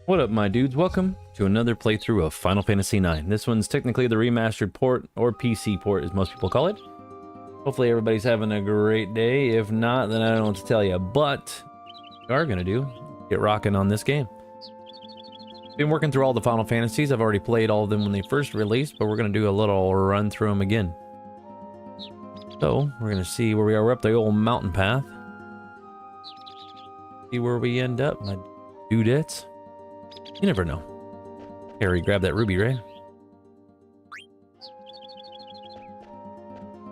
What up, my dudes? Welcome to another playthrough of Final Fantasy IX. This one's technically the remastered port, or PC port as most people call it. Hopefully everybody's having a great day. If not, then I don't know what to tell you. But we are going to get rocking on this game. Been working through all the Final Fantasies. I've already played all of them when they first released, but we're going to do a little run through them again. So, we're going to see where we are. We're up the old mountain path. See where we end up, my dudettes. You never know. Harry, grab that ruby, right?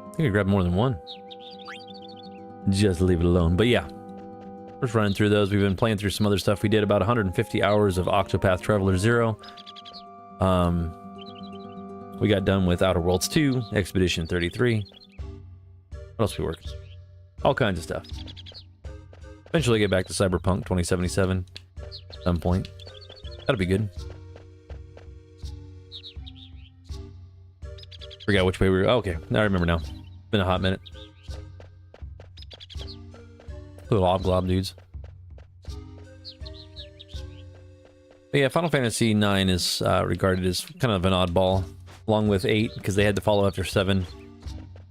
I think I grabbed more than one. Just leave it alone. But yeah, we're just running through those. We've been playing through some other stuff. We did about 150 hours of Octopath Traveler 0. We got done with Outer Worlds 2, Expedition 33. What else we working? All kinds of stuff. Eventually get back to Cyberpunk 2077 at some point. That'll be good. Forgot which way we were. Oh, okay, now I remember now. Been a hot minute. Little obglob dudes. But yeah, Final Fantasy IX is regarded as kind of an oddball, along with 8, because they had to follow after 7.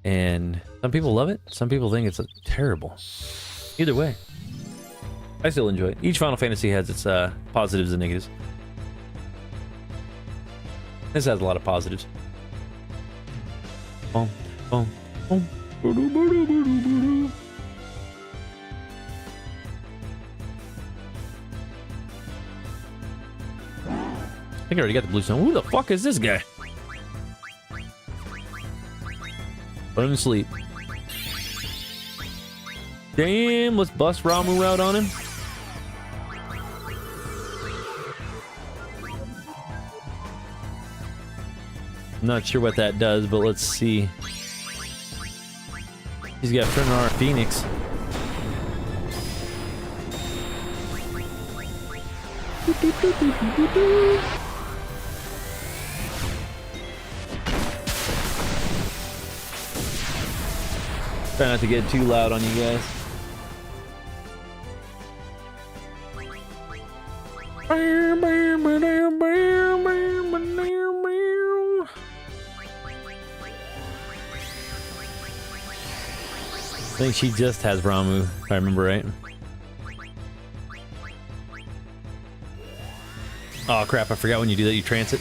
And some people love it, some people think it's terrible. Either way, I still enjoy it. Each Final Fantasy has its positives and negatives. This has a lot of positives. Boom, boom, boom. I think I already got the blue stone. Who the fuck is this guy? Put him to sleep. Damn, let's bust Ramu out on him. Not sure what that does, but let's see. He's got Fernara Phoenix. Try not to get too loud on you guys. I think she just has Ramu, if I remember right. Oh crap, I forgot when you do that, you trance it.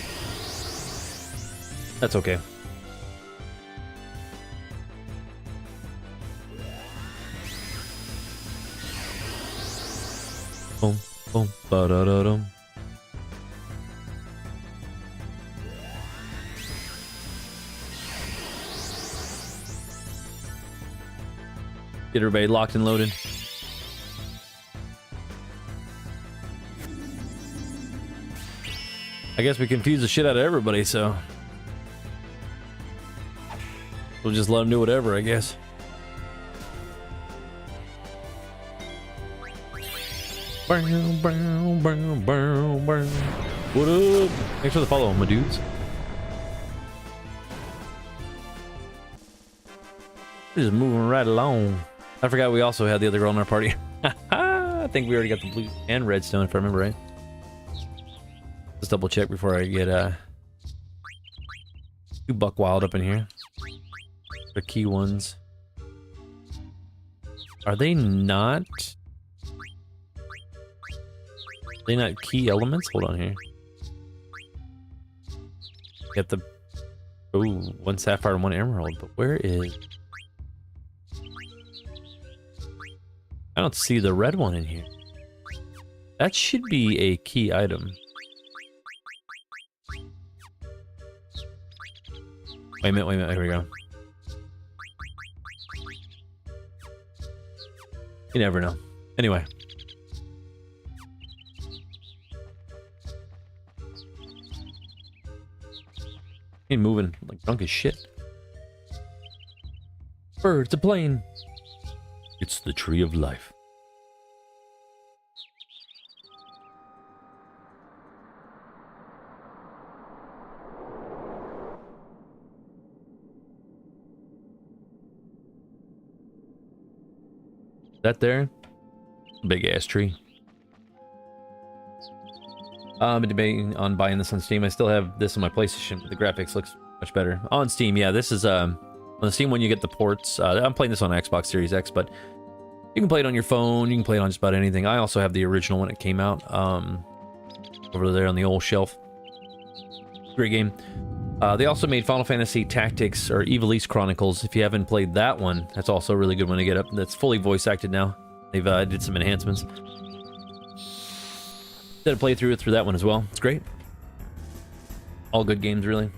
That's okay. Boom, boom, ba-da-da-dum. Get everybody locked and loaded. I guess we confused the shit out of everybody, so we'll just let them do whatever, I guess. What up? Thanks for the follow, my dudes. We're just moving right along. I forgot we also had the other girl in our party. I think we already got the blue and red stone, if I remember right. Let's double check before I get too buck wild up in here. The key ones. Are they not? Are they not key elements? Hold on here. Get the one sapphire and one emerald, but where is? I don't see the red one in here. That should be a key item. Wait a minute, here we go. You never know. Anyway. Ain't moving like drunk as shit. Birds a plane. It's the tree of life. That there? Big ass tree. I've been debating on buying this on Steam. I still have this on my PlayStation. The graphics looks much better. On Steam, yeah, this is, on the Steam one you get the ports. I'm playing this on Xbox Series X, but you can play it on your phone. You can play it on just about anything. I also have the original when it came out, over there on the old shelf. Great game. They also made Final Fantasy Tactics, or Evil East Chronicles. If you haven't played that one, that's also a really good one to get up. That's fully voice acted now. They've did some enhancements. Did a playthrough through that one as well. It's great. All good games, really.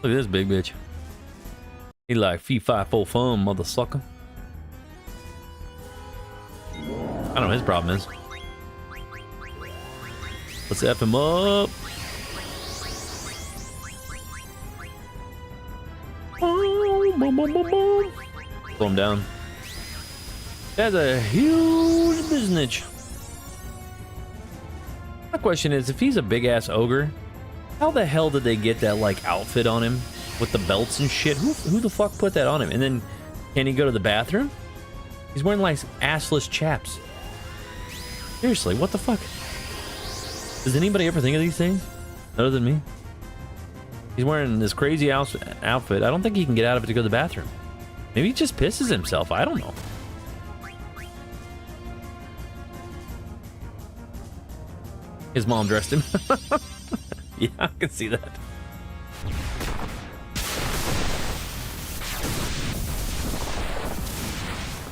Look at this big bitch. He like fee fi fo fum, mother sucker. I don't know what his problem is. Let's F him up. Slow him down. That's a huge business. My question is, if he's a big ass ogre, how the hell did they get that like outfit on him with the belts and shit? Who the fuck put that on him? And then can he go to the bathroom? He's wearing like assless chaps. Seriously, what the fuck? Does anybody ever think of these things other than me? He's wearing this crazy outfit. I don't think he can get out of it to go to the bathroom. Maybe he just pisses himself. I don't know. His mom dressed him. Yeah, I can see that.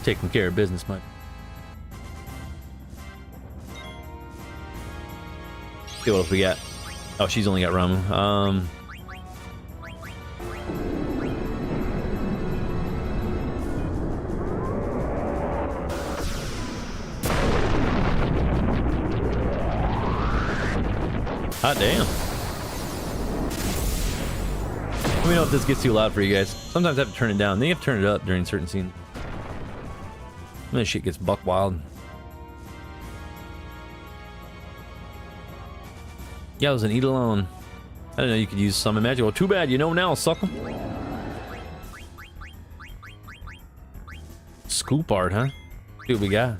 Taking care of business, Mike. See what else we got. Oh, she's only got rum. Hot damn. Let me know if this gets too loud for you guys. Sometimes I have to turn it down. Then you have to turn it up during certain scenes. And this shit gets buck wild. Yeah, it was an eat alone. I didn't know you could use summon magic. Well, too bad. You know now, sucker. Scoop art, huh? See what we got.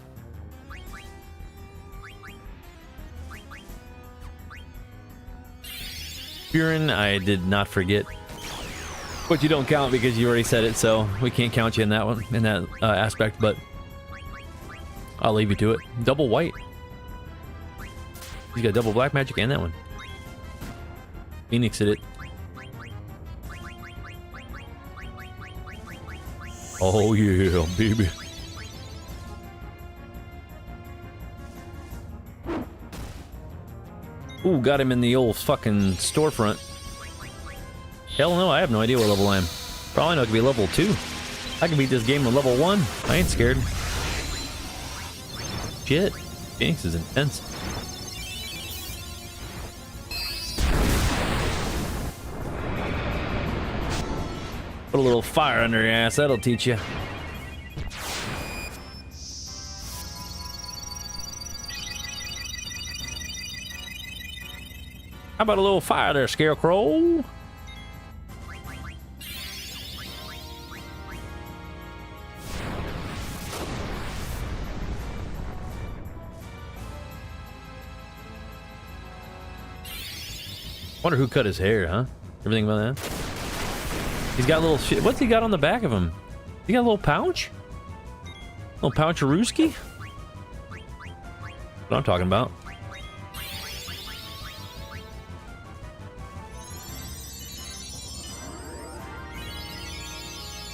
Buren, I did not forget. But you don't count because you already said it, so we can't count you in that one, in that aspect, but I'll leave you to it. Double white. You got double black magic and that one. Phoenix did it. Oh yeah, baby. Ooh, got him in the old fucking storefront. Hell no, I have no idea what level I am. Probably not gonna be level 2. I can beat this game with level 1. I ain't scared. Shit. Phoenix is intense. Put a little fire under your ass, that'll teach you. How about a little fire there, Scarecrow? Wonder who cut his hair, huh? Everything about that? He's got a little shit. What's he got on the back of him? He got a little pouch? Little pouch-a-rooski? What I'm talking about.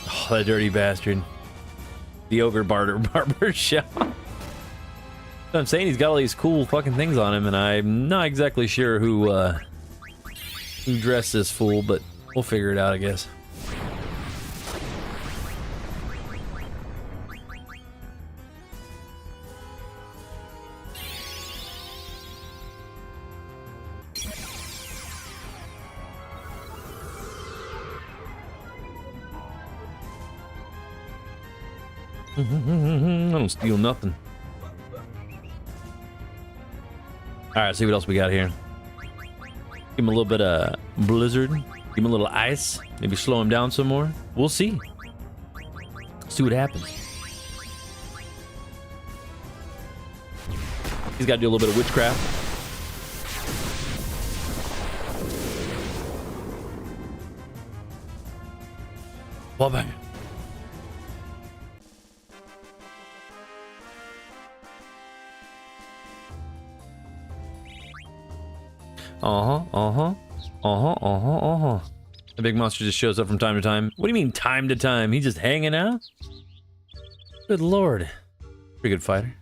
Oh, that dirty bastard. The ogre barber shop. I'm saying he's got all these cool fucking things on him, and I'm not exactly sure who dressed this fool, but we'll figure it out, I guess. I don't steal nothing. Alright, see what else we got here. Give him a little bit of blizzard. Give him a little ice. Maybe slow him down some more. We'll see. See what happens. He's got to do a little bit of witchcraft. Well, bang. The big monster just shows up from time to time. What do you mean time to time? He's just hanging out? Good lord. Pretty good fighter.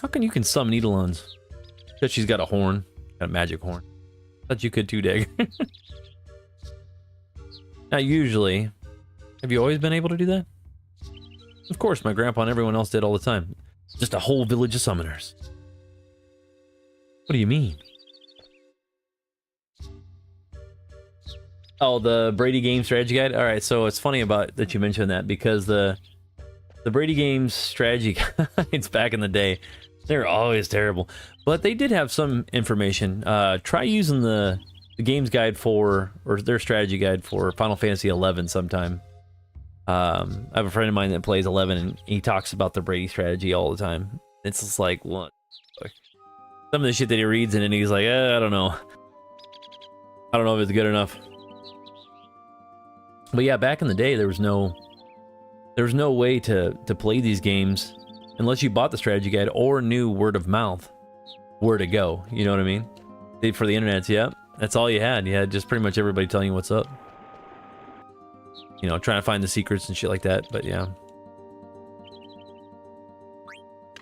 How come you can summon Eidolons? Because she's got a horn. Got a magic horn. Thought you could too, Dagger. Not usually. Have you always been able to do that? Of course, my grandpa and everyone else did all the time. Just a whole village of summoners. What do you mean? Oh, the Brady Game Strategy Guide? Alright, so it's funny about that you mentioned that, because the Brady Games Strategy Guides back in the day, they're always terrible. But they did have some information. Try using the games guide for, or their strategy guide for Final Fantasy XI sometime. I have a friend of mine that plays 11, and he talks about the Brady strategy all the time. It's just like, what? Some of the shit that he reads in, and he's like, I don't know. I don't know if it's good enough. But yeah, back in the day, there was no way to play these games unless you bought the strategy guide or knew word of mouth where to go. You know what I mean? For the internet, yeah. That's all you had. You had just pretty much everybody telling you what's up. You know, trying to find the secrets and shit like that, but yeah.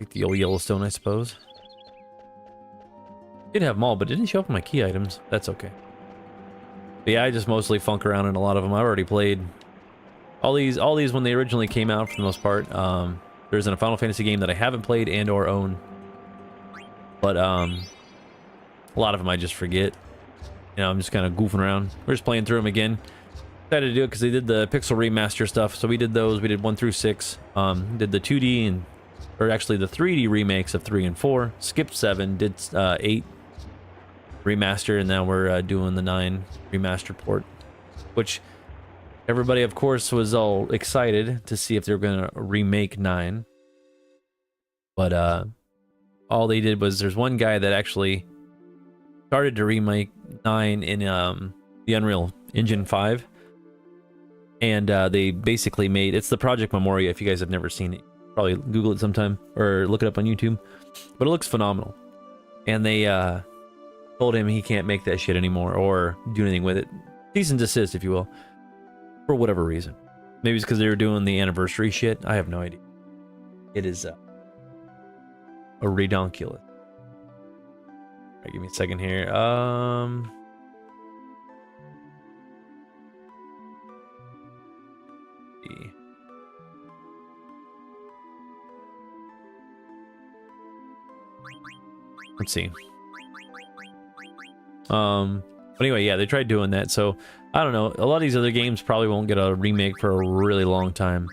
Like the old Yellowstone, I suppose. Did have them all, but it didn't show up in my key items. That's okay. But yeah, I just mostly funk around in a lot of them. I already played all these when they originally came out for the most part. There's a Final Fantasy game that I haven't played and or own. But a lot of them I just forget. You know, I'm just kind of goofing around. We're just playing through them again. Decided to do it because they did the Pixel Remaster stuff. So we did those. We did 1 through 6. Did the 2D and, or actually the 3D remakes of 3 and 4. Skipped 7. Did 8 remaster, and now we're doing the 9 remaster port, which everybody, of course, was all excited to see if they were going to remake 9. But all they did was, there's one guy that actually started to remake 9 in the Unreal Engine 5, and they basically made, it's the Project Memoria. If you guys have never seen it, probably Google it sometime or look it up on YouTube, but it looks phenomenal. And they told him he can't make that shit anymore or do anything with it. Cease and desist, if you will, for whatever reason. Maybe it's because they were doing the anniversary shit. I have no idea. It is a redonkulous. Alright, give me a second here. Let's see. But anyway, yeah, they tried doing that, so I don't know. A lot of these other games probably won't get a remake for a really long time.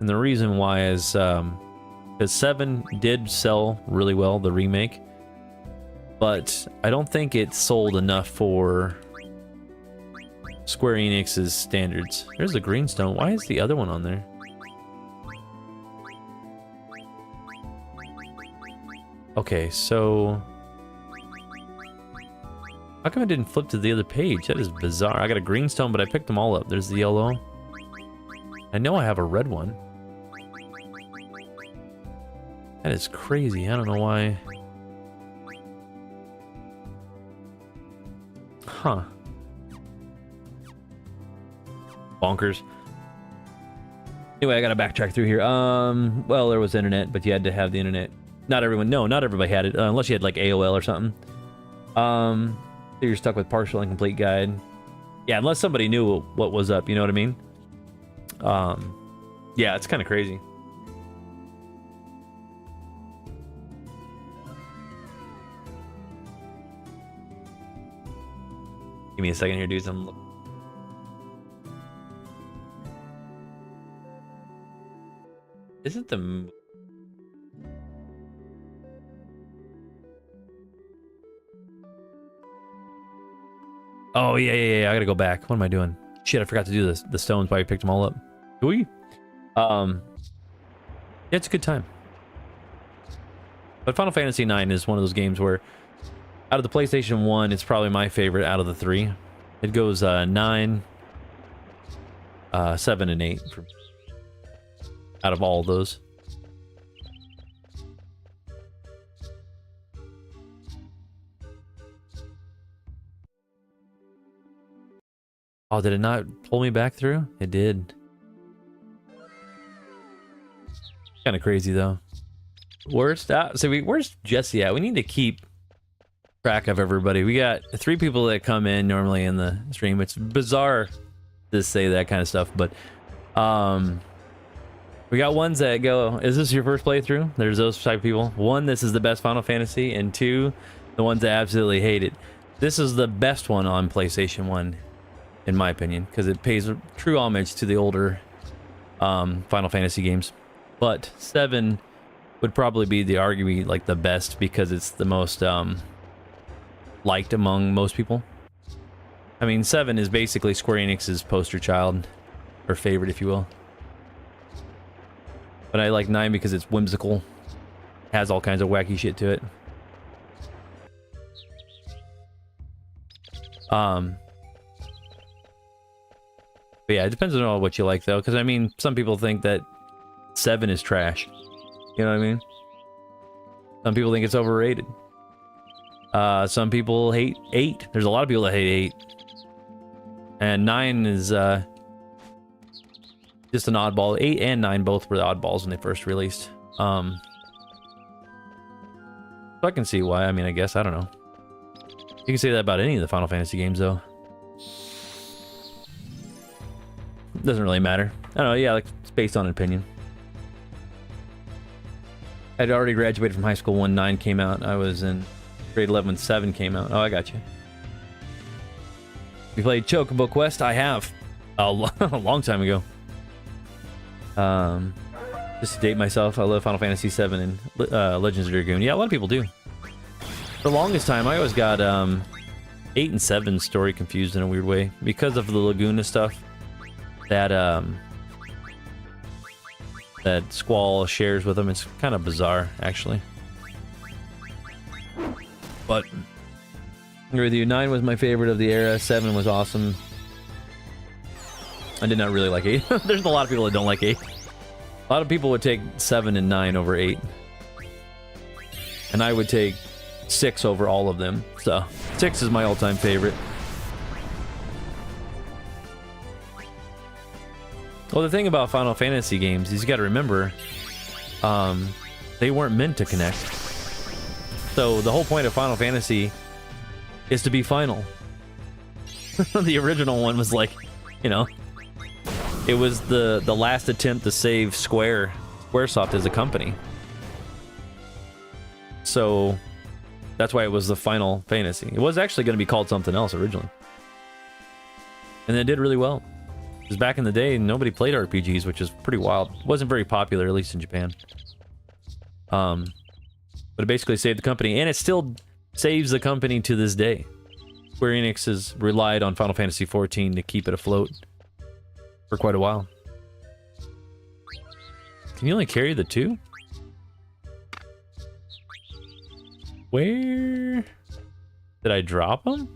And the reason why is because 7 did sell really well, the remake, but I don't think it sold enough for Square Enix's standards. There's the greenstone. Why is the other one on there? Okay, so how come I didn't flip to the other page? That is bizarre. I got a greenstone, but I picked them all up. There's the yellow. I know I have a red one. That is crazy. I don't know why. Huh. Bonkers. Anyway, I gotta backtrack through here. Well, there was internet, but you had to have the internet. Not everyone, no, not everybody had it, unless you had like AOL or something. So you're stuck with partial and complete guide. Yeah, unless somebody knew what was up, you know what I mean? Yeah, it's kind of crazy. Give me a second here, dudes. Isn't the... Oh, yeah. I gotta go back. What am I doing? Shit, I forgot to do the stones while we picked them all up. Do we? Yeah, it's a good time. But Final Fantasy IX is one of those games where, out of the PlayStation 1, it's probably my favorite out of the three. It goes 9, 7, and 8 out of all of those. Oh, did it not pull me back through? It did. Kind of crazy, though. Worst? Where's Jesse at? We need to keep track of everybody. We got 3 people that come in normally in the stream. It's bizarre to say that kind of stuff, but we got ones that go, is this your first playthrough? There's those type of people. 1, this is the best Final Fantasy, and 2, the ones that absolutely hate it. This is the best one on PlayStation 1, in my opinion, because it pays true homage to the older Final Fantasy games. But 7 would probably be arguably like the best because it's the most liked among most people. I mean, 7 is basically Square Enix's poster child, or favorite, if you will. But I like 9 because it's whimsical, has all kinds of wacky shit to it. But yeah, it depends on what you like, though, because I mean, some people think that 7 is trash. You know what I mean? Some people think it's overrated. Some people hate 8. There's a lot of people that hate 8. And 9 is just an oddball. 8 and 9 both were the oddballs when they first released. So I can see why. I mean, I guess. I don't know. You can say that about any of the Final Fantasy games, though. Doesn't really matter. I don't know. Yeah, like, it's based on opinion. I'd already graduated from high school when 9 came out. I was in grade 11 when 7 came out. Oh, I got you. You played Chocobo Quest? I have. A long time ago. Just to date myself, I love Final Fantasy VII and Legends of Dragoon. Yeah, a lot of people do. For the longest time, I always got 8 and 7 story confused in a weird way. Because of the Laguna stuff that that Squall shares with them. It's kind of bizarre, actually. But I agree with you. 9 was my favorite of the era. 7 was awesome. I did not really like 8. There's a lot of people that don't like 8. A lot of people would take 7 and 9 over 8. And I would take 6 over all of them. So 6 is my all-time favorite. Well, the thing about Final Fantasy games is you got to remember, they weren't meant to connect. So the whole point of Final Fantasy is to be final. The original one was like, you know, it was the last attempt to save Squaresoft as a company. So that's why it was the Final Fantasy. It was actually going to be called something else originally. And it did really well. Because back in the day, nobody played RPGs, which is pretty wild. It wasn't very popular, at least in Japan. But it basically saved the company, and it still saves the company to this day. Square Enix has relied on Final Fantasy XIV to keep it afloat for quite a while. Can you only carry the 2? Where did I drop them?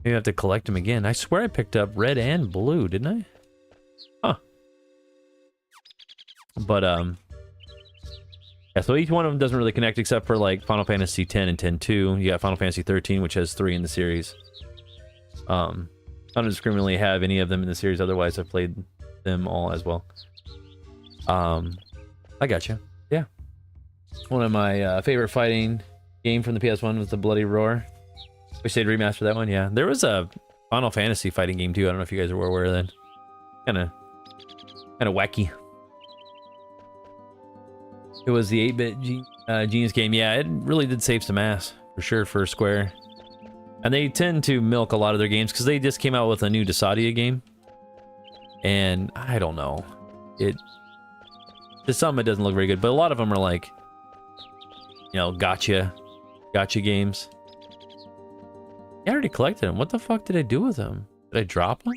Maybe I have to collect them again. I swear I picked up red and blue, didn't I? Huh. But yeah, so each one of them doesn't really connect except for like Final Fantasy X and X-2. You got Final Fantasy 13, which has 3 in the series. I don't discriminately have any of them in the series, otherwise I've played them all as well. I got you. Yeah. One of my favorite fighting game from the PS1 was the Bloody Roar. Wish they'd remaster that one. Yeah, there was a Final Fantasy fighting game too. I don't know if you guys were aware of that. Kind of wacky. It was the 8-bit Genius game. Yeah, it really did save some ass for sure for Square. And they tend to milk a lot of their games because they just came out with a new Dissidia game. And I don't know, to some it doesn't look very good, but a lot of them are like, you know, gotcha games. I already collected them. What the fuck did I do with them? Did I drop them?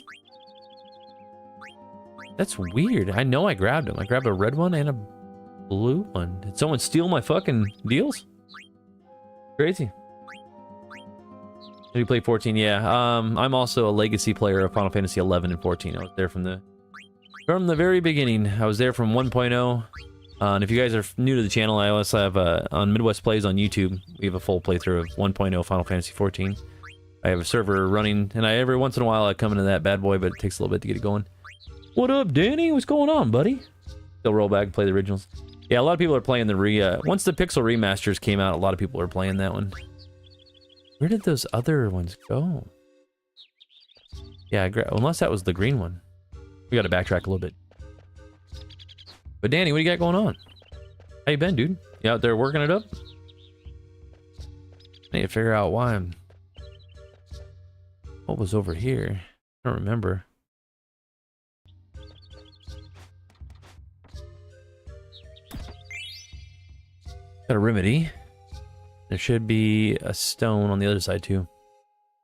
That's weird. I know I grabbed them. I grabbed a red one and a blue one. Did someone steal my fucking deals? Crazy. Did you play 14? Yeah. I'm also a legacy player of Final Fantasy 11 and 14. I was there from the very beginning. I was there from 1.0. And if you guys are new to the channel, I also have on Midwest Plays on YouTube. We have a full playthrough of 1.0 Final Fantasy 14. I have a server running, and every once in a while I come into that bad boy, but it takes a little bit to get it going. What up, Danny? What's going on, buddy? Still roll back and play the originals. Yeah, a lot of people are playing the once the Pixel remasters came out, a lot of people are playing that one. Where did those other ones go? Yeah, unless that was the green one. We got to backtrack a little bit. But Danny, what do you got going on? How you been, dude? You out there working it up? I need to figure out why I'm... What was over here? I don't remember. Got a remedy. There should be a stone on the other side too.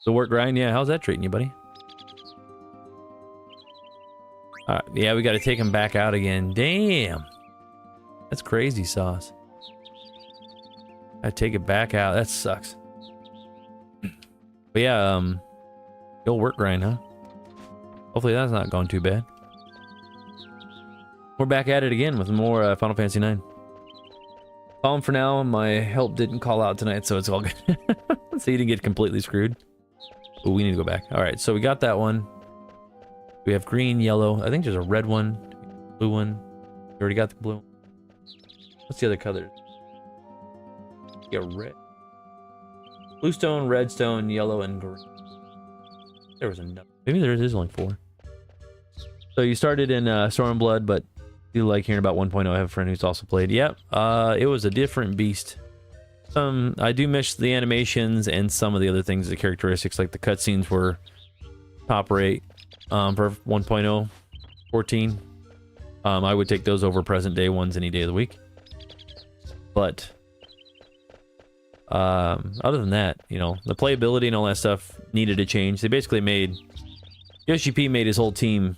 The work grind, yeah. How's that treating you, buddy? Yeah, we got to take him back out again. Damn, that's crazy sauce. I take it back out. That sucks. But yeah, the old work grind, huh? Hopefully that's not going too bad. We're back at it again with more Final Fantasy IX. Calm for now. My help didn't call out tonight, so it's all good. So you didn't get completely screwed. But we need to go back. All right, so we got that one. We have green, yellow. I think there's a red one, blue one. We already got the blue. What's the other color? Yeah, red. Blue stone, red stone, yellow, and green. There was another. Maybe there is only 4. So you started in Stormblood, but you like hearing about 1.0. I have a friend who's also played. Yep, it was a different beast. I do miss the animations and some of the other things, the characteristics, like the cutscenes were top rate. For 1.0 14, I would take those over present day ones any day of the week. But other than that, you know, the playability and all that stuff needed to change. They basically made Yoshi P made his whole team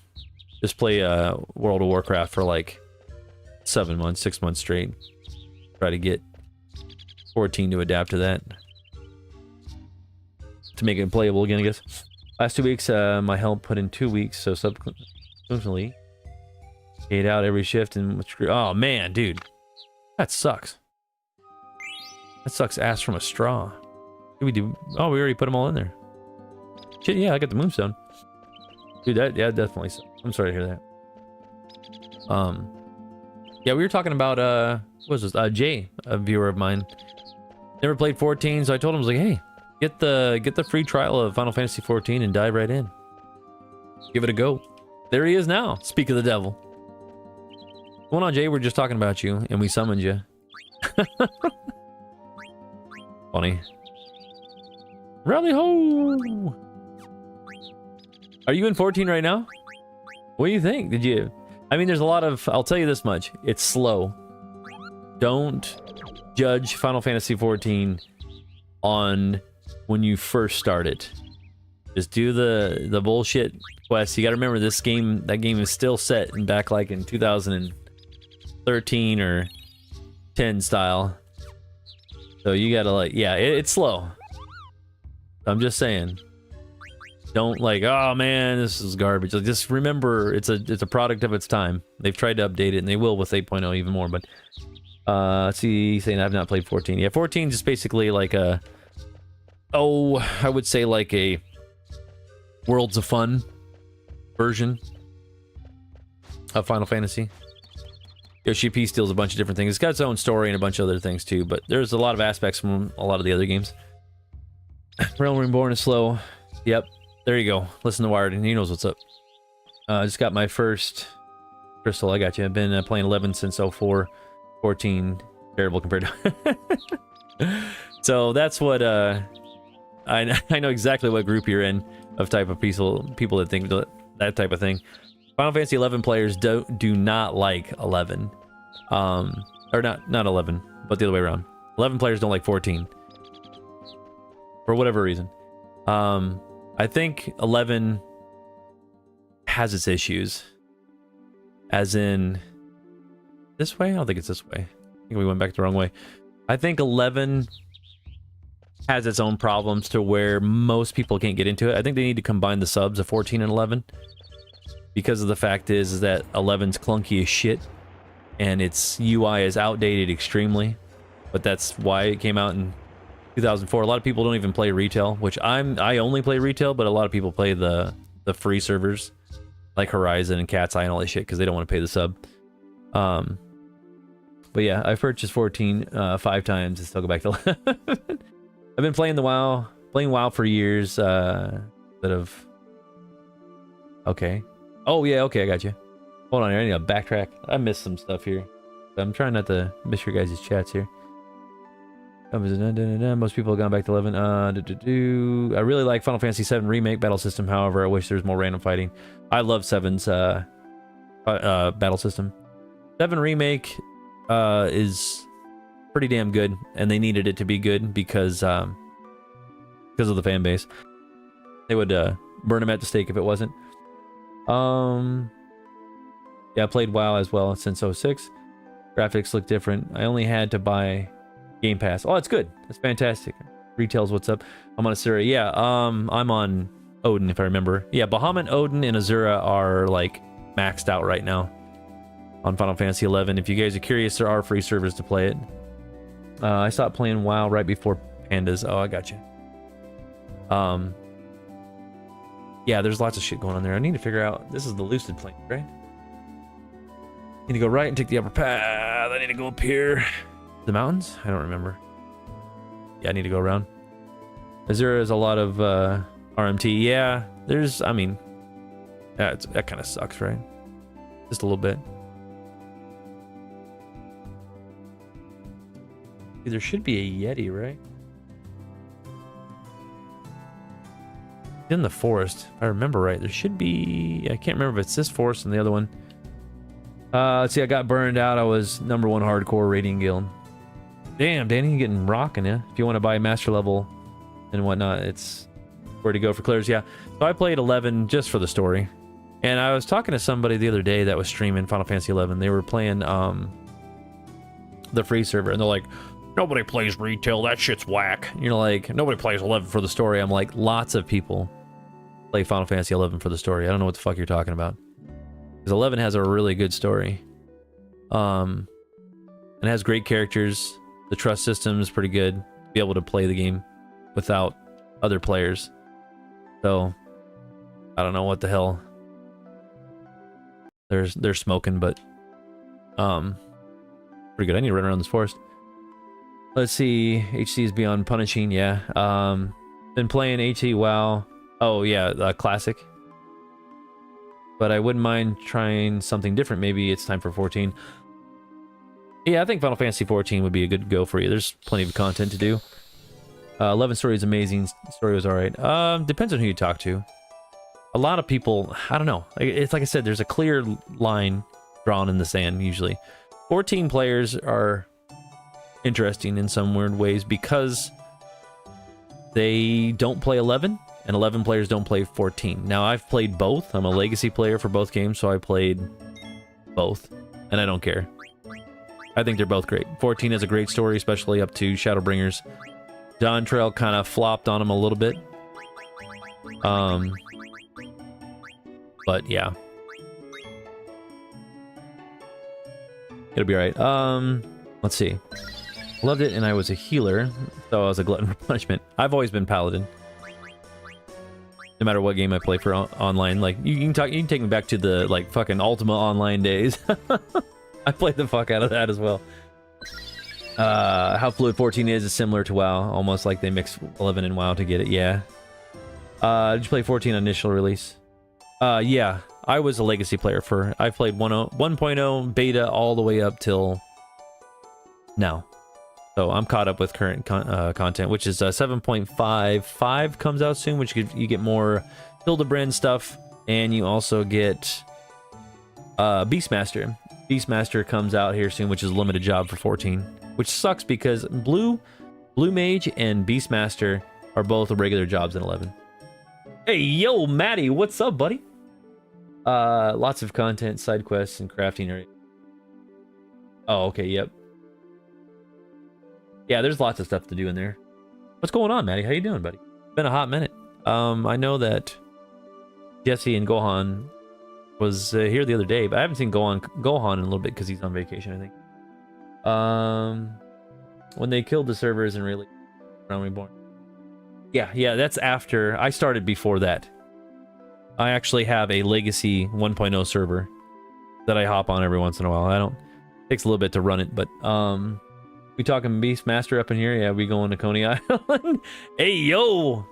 just play World of Warcraft for like 7 months, 6 months straight. Try to get 14 to adapt to that, to make it playable again, I guess. Last 2 weeks, my help put in 2 weeks, so subsequently 8 out every shift and oh man, dude, that sucks. That sucks ass from a straw. What do we do? Oh, we already put them all in there. Shit, yeah, I got the moonstone. Dude, that, yeah, definitely sucks. I'm sorry to hear that. Yeah, we were talking about what was this? Jay, a viewer of mine, never played 14, so I told him, I was like, hey, get the free trial of Final Fantasy 14 and dive right in. Give it a go. There he is now. Speak of the devil. What's going on, Jay? We're just talking about you, and we summoned you. Funny. Rally ho! Are you in 14 right now? What do you think? Did you... I mean, there's a lot of... I'll tell you this much. It's slow. Don't judge Final Fantasy 14 on... when you first start it. Just do the bullshit quests. You gotta remember this game, that game is still set in back like in 2013 or 10 style. So you gotta like, yeah, it's slow. I'm just saying. Don't like, oh man, this is garbage. Like, just remember it's a product of its time. They've tried to update it and they will with 8.0 even more, but let's see, saying I've not played 14. Yeah, 14 is just basically like a I would say like a Worlds of Fun version of Final Fantasy. Yoshi P steals a bunch of different things. It's got its own story and a bunch of other things too, but there's a lot of aspects from a lot of the other games. Realm Reborn is slow. Yep, there you go. Listen to Wired, and he knows what's up. I just got my first crystal. I got you. I've been playing 11 since 04. 14, terrible compared to... So that's what... I know exactly what group you're in, of type of people that think that type of thing. Final Fantasy 11 players do not like 11. Or not 11, but the other way around. 11 players don't like 14. For whatever reason. I think 11 has its issues. As in, this way? I don't think it's this way. I think we went back the wrong way. I think 11 has its own problems to where most people can't get into it. I think they need to combine the subs of 14 and 11. Because of the fact is that 11's clunky as shit. And its UI is outdated extremely. But that's why it came out in 2004. A lot of people don't even play retail, which I only play retail, but a lot of people play the free servers like Horizon and Cat's Eye and all that shit because they don't want to pay the sub. But yeah, I've purchased 14 5 times and still go back to 11. I've been playing WoW for years. Okay. Oh yeah, okay, I got you. Hold on here, I need to backtrack. I missed some stuff here. I'm trying not to miss your guys' chats here. Most people have gone back to 11. I really like Final Fantasy VII Remake battle system. However, I wish there was more random fighting. I love 7's battle system. 7 Remake is pretty damn good, and they needed it to be good because of the fan base. They would burn them at the stake if it wasn't. Yeah, I played WoW as well since 06. Graphics look different. I only had to buy Game Pass. Oh, it's good. That's fantastic. Retail's what's up. I'm on Asura. Yeah, I'm on Odin if I remember. Yeah, Bahamut, Odin, and Azura are like maxed out right now on Final Fantasy 11. If you guys are curious, there are free servers to play it. I stopped playing WoW right before Pandas. Oh, I got you. Yeah, there's lots of shit going on there. I need to figure out. This is the Lucid Plain, right? I need to go right and take the upper path. I need to go up here. The mountains? I don't remember. Yeah, I need to go around. Azura is a lot of RMT. Yeah, there's, I mean, that kind of sucks, right? Just a little bit. There should be a Yeti, right? In the forest, if I remember right. There should be, I can't remember if it's this forest and the other one. Let's see, I got burned out. I was #1 hardcore raiding guild. Damn, Danny, you're getting rocking, yeah? If you want to buy master level and whatnot, it's where to go for clears. Yeah, so I played 11 just for the story. And I was talking to somebody the other day that was streaming Final Fantasy 11. They were playing the free server, and they're like, nobody plays retail, that shit's whack. And you're like, nobody plays 11 for the story. I'm like, lots of people play Final Fantasy 11 for the story. I don't know what the fuck you're talking about. Because 11 has a really good story. And it has great characters. The trust system is pretty good. Be able to play the game without other players. So, I don't know what the hell they're smoking, but pretty good. I need to run around this forest. Let's see. HC is beyond punishing. Yeah. Been playing HC WoW. Oh yeah, classic. But I wouldn't mind trying something different. Maybe it's time for 14. Yeah, I think Final Fantasy 14 would be a good go for you. There's plenty of content to do. 11 story is amazing. Story was alright. Depends on who you talk to. A lot of people, I don't know. It's like I said, there's a clear line drawn in the sand usually. 14 players are interesting in some weird ways because they don't play 11 and 11 players don't play 14. Now I've played both. I'm a legacy player for both games, so I played both and I don't care. I think they're both great. 14 has a great story, especially up to Shadowbringers. Dawn Trail kind of flopped on them a little bit. But yeah. It'll be alright. Let's see. Loved it, and I was a healer, so I was a glutton for punishment. I've always been paladin. No matter what game I play for online, like you can take me back to the like fucking Ultima Online days. I played the fuck out of that as well. How fluid 14 is similar to WoW, almost like they mix 11 and WoW to get it. Yeah. Did you play 14 on initial release? Yeah, I was a legacy player for. I played 1.0 beta all the way up till now. So I'm caught up with current content, which is 7.55 comes out soon, which you get more Hildebrand stuff, and you also get Beastmaster. Beastmaster comes out here soon, which is a limited job for 14, which sucks because Blue Mage and Beastmaster are both regular jobs in 11. Hey, yo, Maddie, what's up, buddy? Lots of content, side quests, and crafting area. Oh, okay, yep. Yeah, there's lots of stuff to do in there. What's going on, Maddie? How you doing, buddy? Been a hot minute. I know that Jesse and Gohan was here the other day, but I haven't seen Gohan in a little bit because he's on vacation, I think. When they killed the servers and really Realm Reborn. Yeah, that's after. I started before that. I actually have a Legacy 1.0 server that I hop on every once in a while. It takes a little bit to run it, but we talking Beastmaster up in here? Yeah, we going to Coney Island. Hey yo,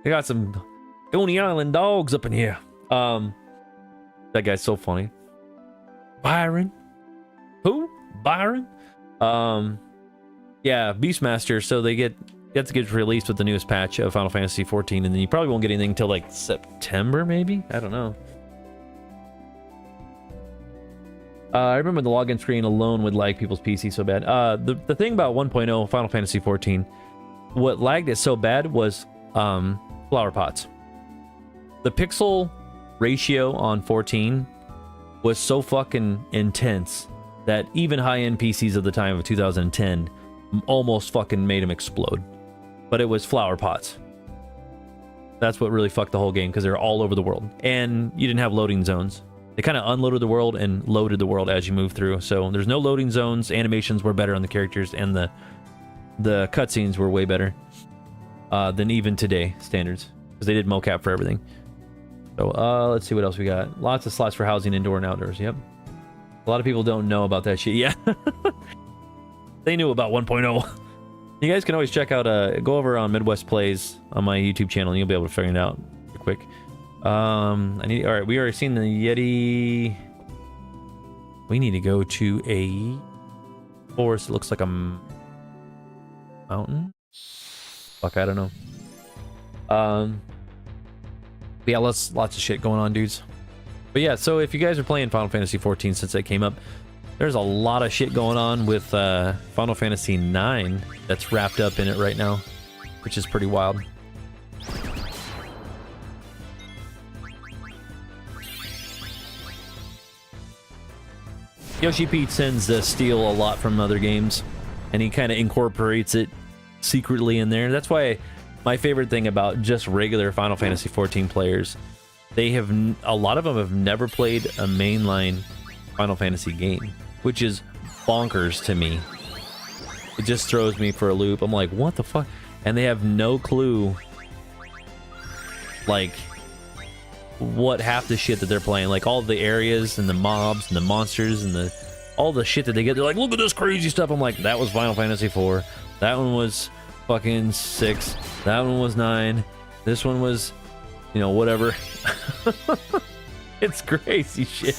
I got some Coney Island dogs up in here. That guy's so funny. Byron. Who? Byron? Yeah, Beastmaster. So they get released with the newest patch of Final Fantasy 14, and then you probably won't get anything until like September, maybe. I don't know. I remember the login screen alone would lag people's PC so bad. The thing about 1.0 Final Fantasy 14, what lagged it so bad was flower pots. The pixel ratio on 14 was so fucking intense that even high-end PCs of the time of 2010 almost fucking made them explode. But it was flower pots. That's what really fucked the whole game, because they're all over the world. And you didn't have loading zones. They kind of unloaded the world and loaded the world as you move through. So there's no loading zones. Animations were better on the characters, and the cutscenes were way better than even today standards, because they did mocap for everything. So let's see what else we got. Lots of slots for housing, indoor and outdoors. Yep. A lot of people don't know about that shit. Yeah. They knew about 1.0. You guys can always check out, go over on Midwest Plays on my YouTube channel, and you'll be able to figure it out quick. All right, we already seen the Yeti. We need to go to a forest. It looks like a mountain. Fuck, I don't know. Yeah, lots of shit going on, dudes. But yeah, so if you guys are playing Final Fantasy 14 since it came up, there's a lot of shit going on with Final Fantasy IX that's wrapped up in it right now, which is pretty wild. Yoshi Pete sends steel a lot from other games, and he kind of incorporates it secretly in there. That's why my favorite thing about just regular Final Fantasy 14 players, a lot of them have never played a mainline Final Fantasy game, which is bonkers to me. It just throws me for a loop. I'm like, what the fuck? And they have no clue, like, what half the shit that they're playing, like all the areas and the mobs and the monsters and all the shit that they get. They're like, look at this crazy stuff. I'm like, that was Final Fantasy 4. That one was fucking 6. That one was 9. This one was, you know, whatever. It's crazy shit.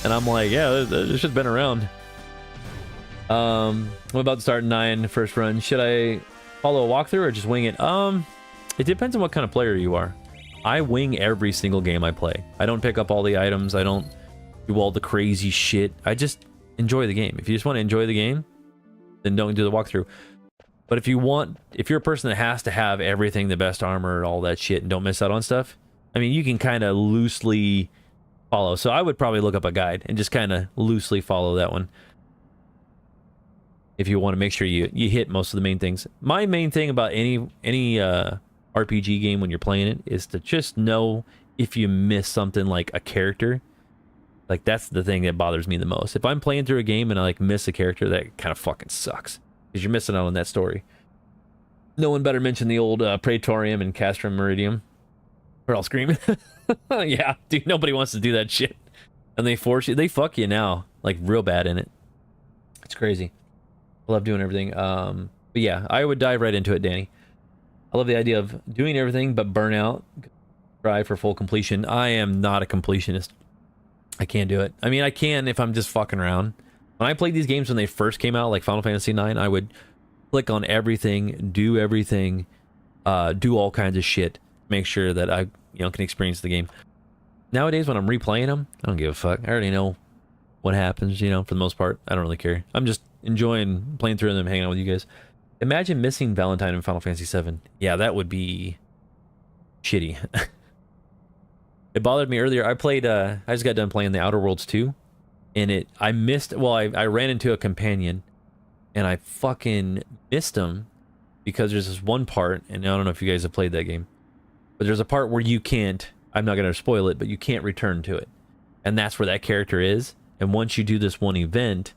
And I'm like, yeah, this shit's been around. I'm about to start 9 first run. Should I follow a walkthrough or just wing it? It depends on what kind of player you are. I wing every single game I play. I don't pick up all the items. I don't do all the crazy shit. I just enjoy the game. If you just want to enjoy the game, then don't do the walkthrough. But if you're a person that has to have everything, the best armor, all that shit, and don't miss out on stuff, I mean, you can kind of loosely follow. So I would probably look up a guide and just kind of loosely follow that one. If you want to make sure you hit most of the main things. My main thing about any RPG game when you're playing it is to just know if you miss something like a character. Like, that's the thing that bothers me the most. If I'm playing through a game and I like miss a character, that kind of fucking sucks, because you're missing out on that story. No one better mention the old Praetorium and Castrum Meridium, or I'll scream. Yeah, dude, nobody wants to do that shit, and they force you. They fuck you now, like real bad in it. It's crazy. I love doing everything. But yeah, I would dive right into it, Danny. I love the idea of doing everything but burn out, try for full completion. I am not a completionist. I can't do it. I mean, I can if I'm just fucking around. When I played these games when they first came out, like Final Fantasy IX, I would click on everything, do everything, do all kinds of shit, make sure that I can experience the game. Nowadays, when I'm replaying them, I don't give a fuck. I already know what happens, for the most part. I don't really care. I'm just enjoying playing through them, hanging out with you guys. Imagine missing Valentine in Final Fantasy VII. Yeah, that would be shitty. It bothered me earlier. I just got done playing The Outer Worlds 2. and I missed, well, I ran into a companion, and I fucking missed him, because there's this one part, and I don't know if you guys have played that game, but there's a part where you can't, I'm not going to spoil it, but you can't return to it. And that's where that character is. And once you do this one event,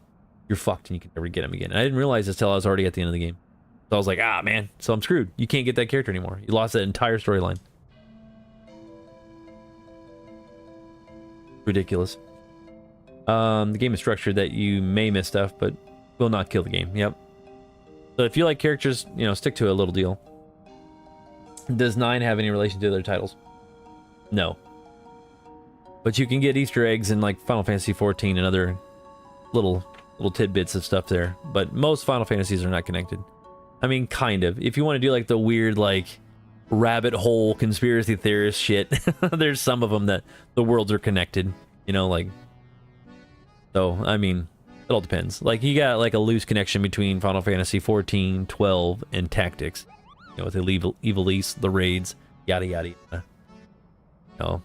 you're fucked and you can never get him again. And I didn't realize this till I was already at the end of the game. So I was like, ah, man, so I'm screwed. You can't get that character anymore. You lost that entire storyline. Ridiculous. The game is structured that you may miss stuff, but will not kill the game. Yep. So if you like characters, you know, stick to a little deal. Does 9 have any relation to other titles? No. But you can get Easter eggs in like Final Fantasy XIV and other little tidbits of stuff there. But most Final Fantasies are not connected. I mean, kind of. If you want to do like the weird, like, rabbit hole conspiracy theorist shit, there's some of them that the worlds are connected. You know, like... So, I mean, it all depends. Like, you got like a loose connection between Final Fantasy XIV, 12, and Tactics. You know, with the Evil East, the raids, yada yada yada. No.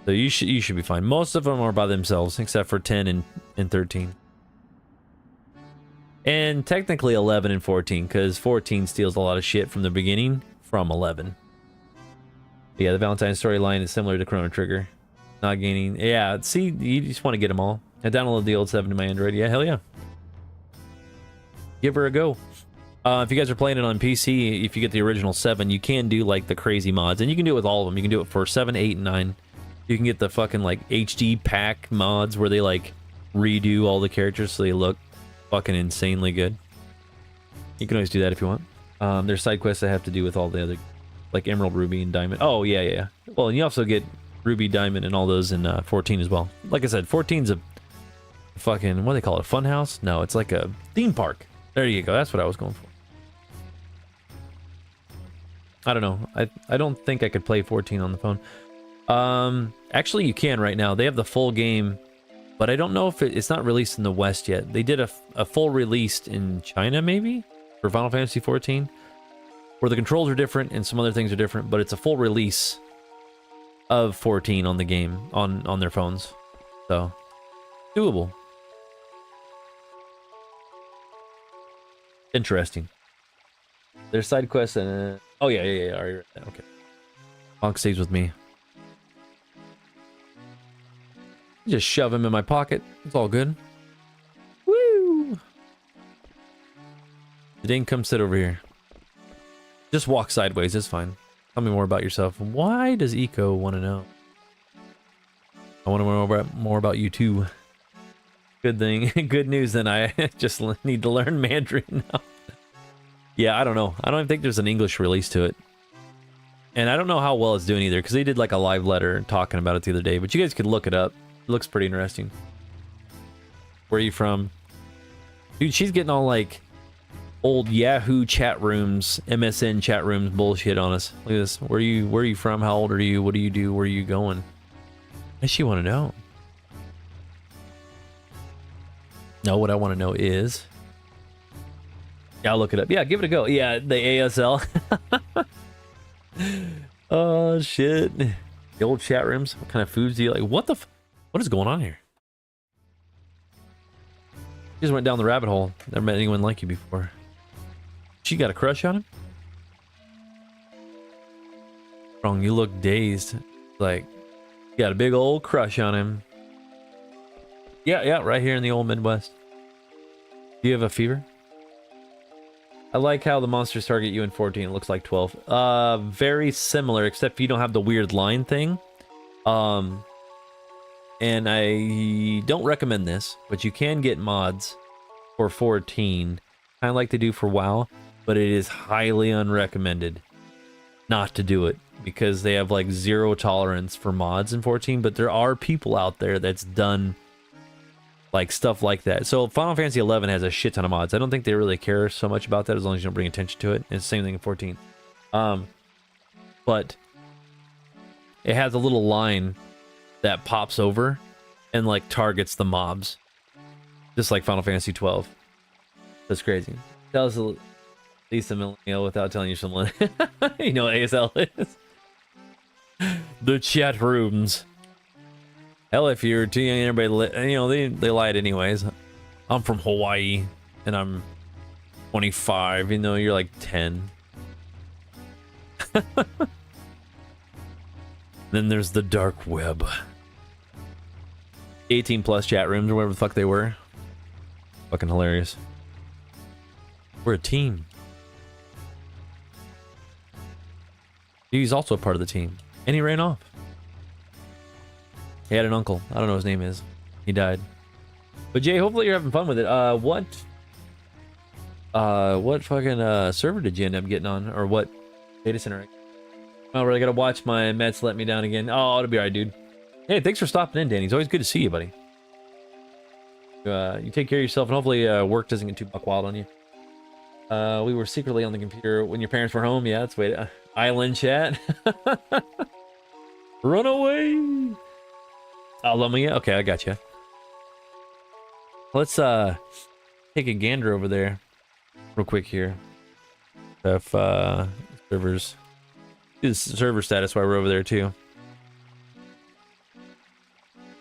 So you should be fine. Most of them are by themselves, except for 10 and 13. And technically 11 and 14, because 14 steals a lot of shit from the beginning from 11. But yeah, the Valentine storyline is similar to Chrono Trigger. Not gaining... Yeah, see, you just want to get them all. I downloaded the old 7 to my Android. Yeah, hell yeah. Give her a go. If you guys are playing it on PC, if you get the original 7, you can do like the crazy mods. And you can do it with all of them. You can do it for 7, 8, and 9. You can get the fucking like HD pack mods where they like redo all the characters so they look fucking insanely good. You can always do that if you want. There's side quests that have to do with all the other, like Emerald, Ruby, and Diamond. Oh, yeah. Well, and you also get Ruby, Diamond, and all those in 14 as well. Like I said, 14's a fucking, what do they call it, a fun house? No, it's like a theme park. There you go. That's what I was going for. I don't know. I don't think I could play 14 on the phone. Actually, you can right now. They have the full game, but I don't know if it's not released in the West yet. They did a full release in China, maybe, for Final Fantasy XIV, where the controls are different and some other things are different, but it's a full release of 14 on the game, on their phones. So, doable. Interesting. There's side quests and... Oh, yeah. Alright, okay. Honk stays with me. Just shove him in my pocket. It's all good. Woo! Zidane, come sit over here. Just walk sideways, it's fine. Tell me more about yourself. Why does Eiko want to know? I want to know more about you too. Good thing. Good news, then I just need to learn Mandarin now. Yeah, I don't know. I don't even think there's an English release to it. And I don't know how well it's doing either, because they did like a live letter talking about it the other day. But you guys could look it up. It looks pretty interesting. Where are you from? Dude, she's getting all like old Yahoo chat rooms, MSN chat rooms bullshit on us. Look at this. Where are you from? How old are you? What do you do? Where are you going? What does she want to know? No, what I want to know is... Yeah, I'll look it up. Yeah, give it a go. Yeah, the ASL. Oh, shit. The old chat rooms. What kind of foods do you like? What is going on here? You just went down the rabbit hole. Never met anyone like you before. She got a crush on him? Wrong, you look dazed. Like, you got a big old crush on him. Yeah, right here in the old Midwest. Do you have a fever? I like how the monsters target you in 14. It looks like 12. Very similar, except you don't have the weird line thing. And I don't recommend this, but you can get mods for 14, kind of like they do for WoW, but it is highly unrecommended not to do it, because they have like zero tolerance for mods in 14, but there are people out there that's done like stuff like that. So Final Fantasy 11 has a shit ton of mods. I don't think they really care so much about that as long as you don't bring attention to it. It's the same thing in 14. But it has a little line that pops over and like targets the mobs, just like Final Fantasy 12. That's crazy. Tell us at least a millennial without telling you someone. You know what ASL is? The chat rooms. Hell, if you're too young, everybody, you know, they lied anyways. I'm from Hawaii, and I'm 25, even though you're like 10. Then there's the dark web. 18 plus chat rooms or whatever the fuck they were. Fucking hilarious. We're a team. He's also a part of the team. And he ran off. He had an uncle. I don't know what his name is. He died. But Jay, hopefully you're having fun with it. What fucking server did you end up getting on? Or what data center? Oh, really gotta watch my Mets let me down again. Oh, it'll be alright, dude. Hey, thanks for stopping in, Danny. It's always good to see you, buddy. You take care of yourself, and hopefully work doesn't get too buck wild on you. We were secretly on the computer when your parents were home. Yeah, that's way to... Island chat. Run away. Oh, Lumia? Okay, I got you. Let's take a gander over there real quick here. If servers... Do the server status while we're over there too.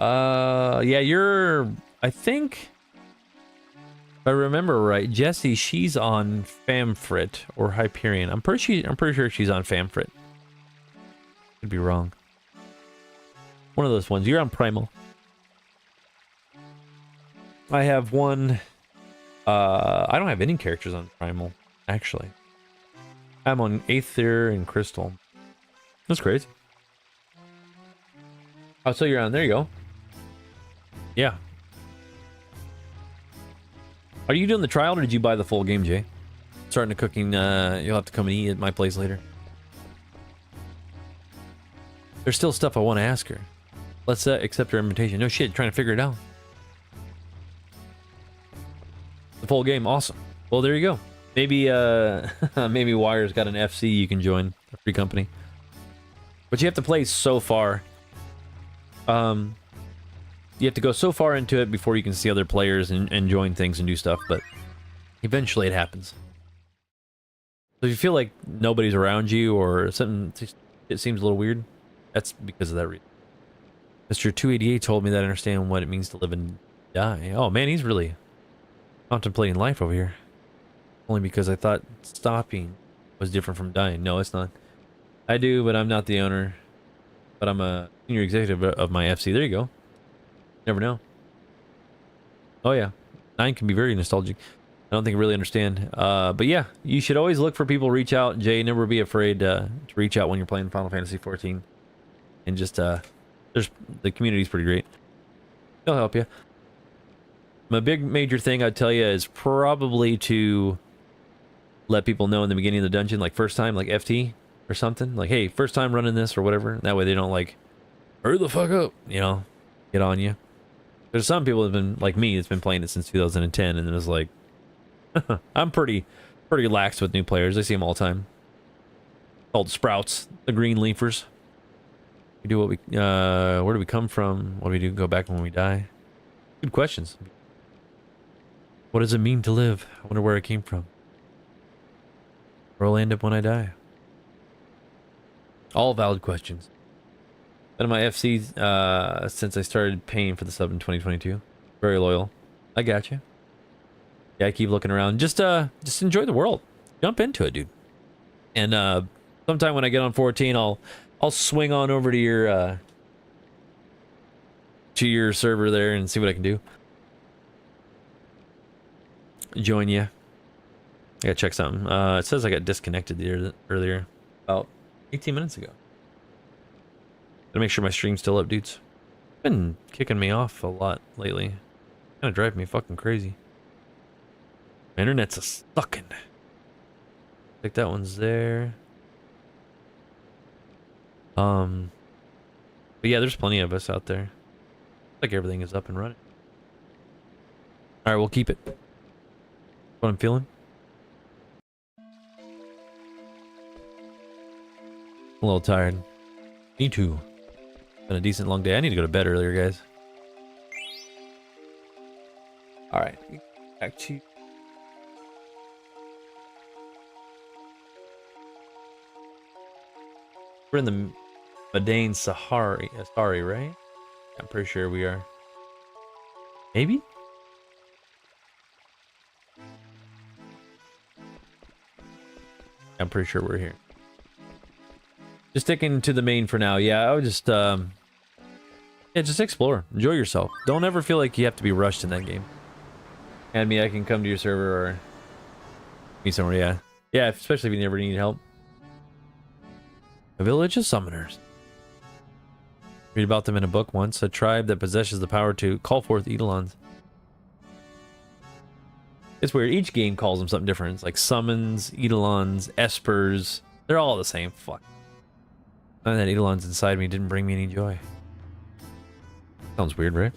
Yeah, you're... I think... If I remember right, Jessie, she's on Famfrit or Hyperion. I'm pretty sure she's on Famfrit. Could be wrong. One of those ones. You're on Primal. I have one. I don't have any characters on Primal, actually. I'm on Aether and Crystal. That's crazy. Oh, so you're on. There you go. Yeah. Are you doing the trial or did you buy the full game, Jay? Starting to cooking, you'll have to come and eat at my place later. There's still stuff I want to ask her. Let's accept her invitation. No shit, trying to figure it out. The full game, awesome. Well, there you go. Maybe, maybe Wire's got an FC you can join, a free company. But you have to play so far. You have to go so far into it before you can see other players and join things and do stuff, but eventually it happens. So if you feel like nobody's around you or something, it seems a little weird, that's because of that reason. Mr. 288 told me that I understand what it means to live and die. Oh man, he's really contemplating life over here. Only because I thought stopping was different from dying. No, it's not. I do, but I'm not the owner. But I'm a senior executive of my FC. There you go. Never know. Oh yeah, 9 can be very nostalgic. I don't think I really understand. But yeah, you should always look for people. Reach out, Jay. Never be afraid to reach out when you're playing Final Fantasy 14. And just there's the community's pretty great. They'll help you. My big major thing I'd tell you is probably to let people know in the beginning of the dungeon, like first time, like FT or something. Like, hey, first time running this or whatever. That way they don't like, hurry the fuck up, you know, get on you. There's some people that have been, like me, that's been playing it since 2010, and it was like, I'm pretty lax with new players. I see them all the time. Called Sprouts, the green leafers. We do what we, where do we come from? What do we do? Go back when we die? Good questions. What does it mean to live? I wonder where I came from. Where I'll end up when I die. All valid questions. Been in my FC since I started paying for the sub in 2022. Very loyal. I got you. Yeah, I keep looking around. Just enjoy the world. Jump into it, dude. And sometime when I get on 14, I'll swing on over to your server there and see what I can do. Join you. I gotta check something. It says I got disconnected there earlier, about 18 minutes ago. Gotta make sure my stream's still up, dudes. Been kicking me off a lot lately. Kinda drive me fucking crazy. My internet's a sucking. I think that one's there. But yeah, there's plenty of us out there. Like everything is up and running. Alright, we'll keep it. What I'm feeling. A little tired. Me too. Been a decent long day. I need to go to bed earlier, guys. Alright. Back to... We're in the Madain Sari, right? I'm pretty sure we are. Maybe? I'm pretty sure we're here. Just sticking to the main for now. Yeah, I would just, yeah, just explore. Enjoy yourself. Don't ever feel like you have to be rushed in that game. And me, I can come to your server or meet somewhere, yeah. Yeah, especially if you never need help. A village of summoners. Read about them in a book once. A tribe that possesses the power to call forth eidolons. It's weird. Each game calls them something different. It's like summons, eidolons, espers. They're all the same. Fuck. None of that eidolons inside me didn't bring me any joy. Sounds weird, right?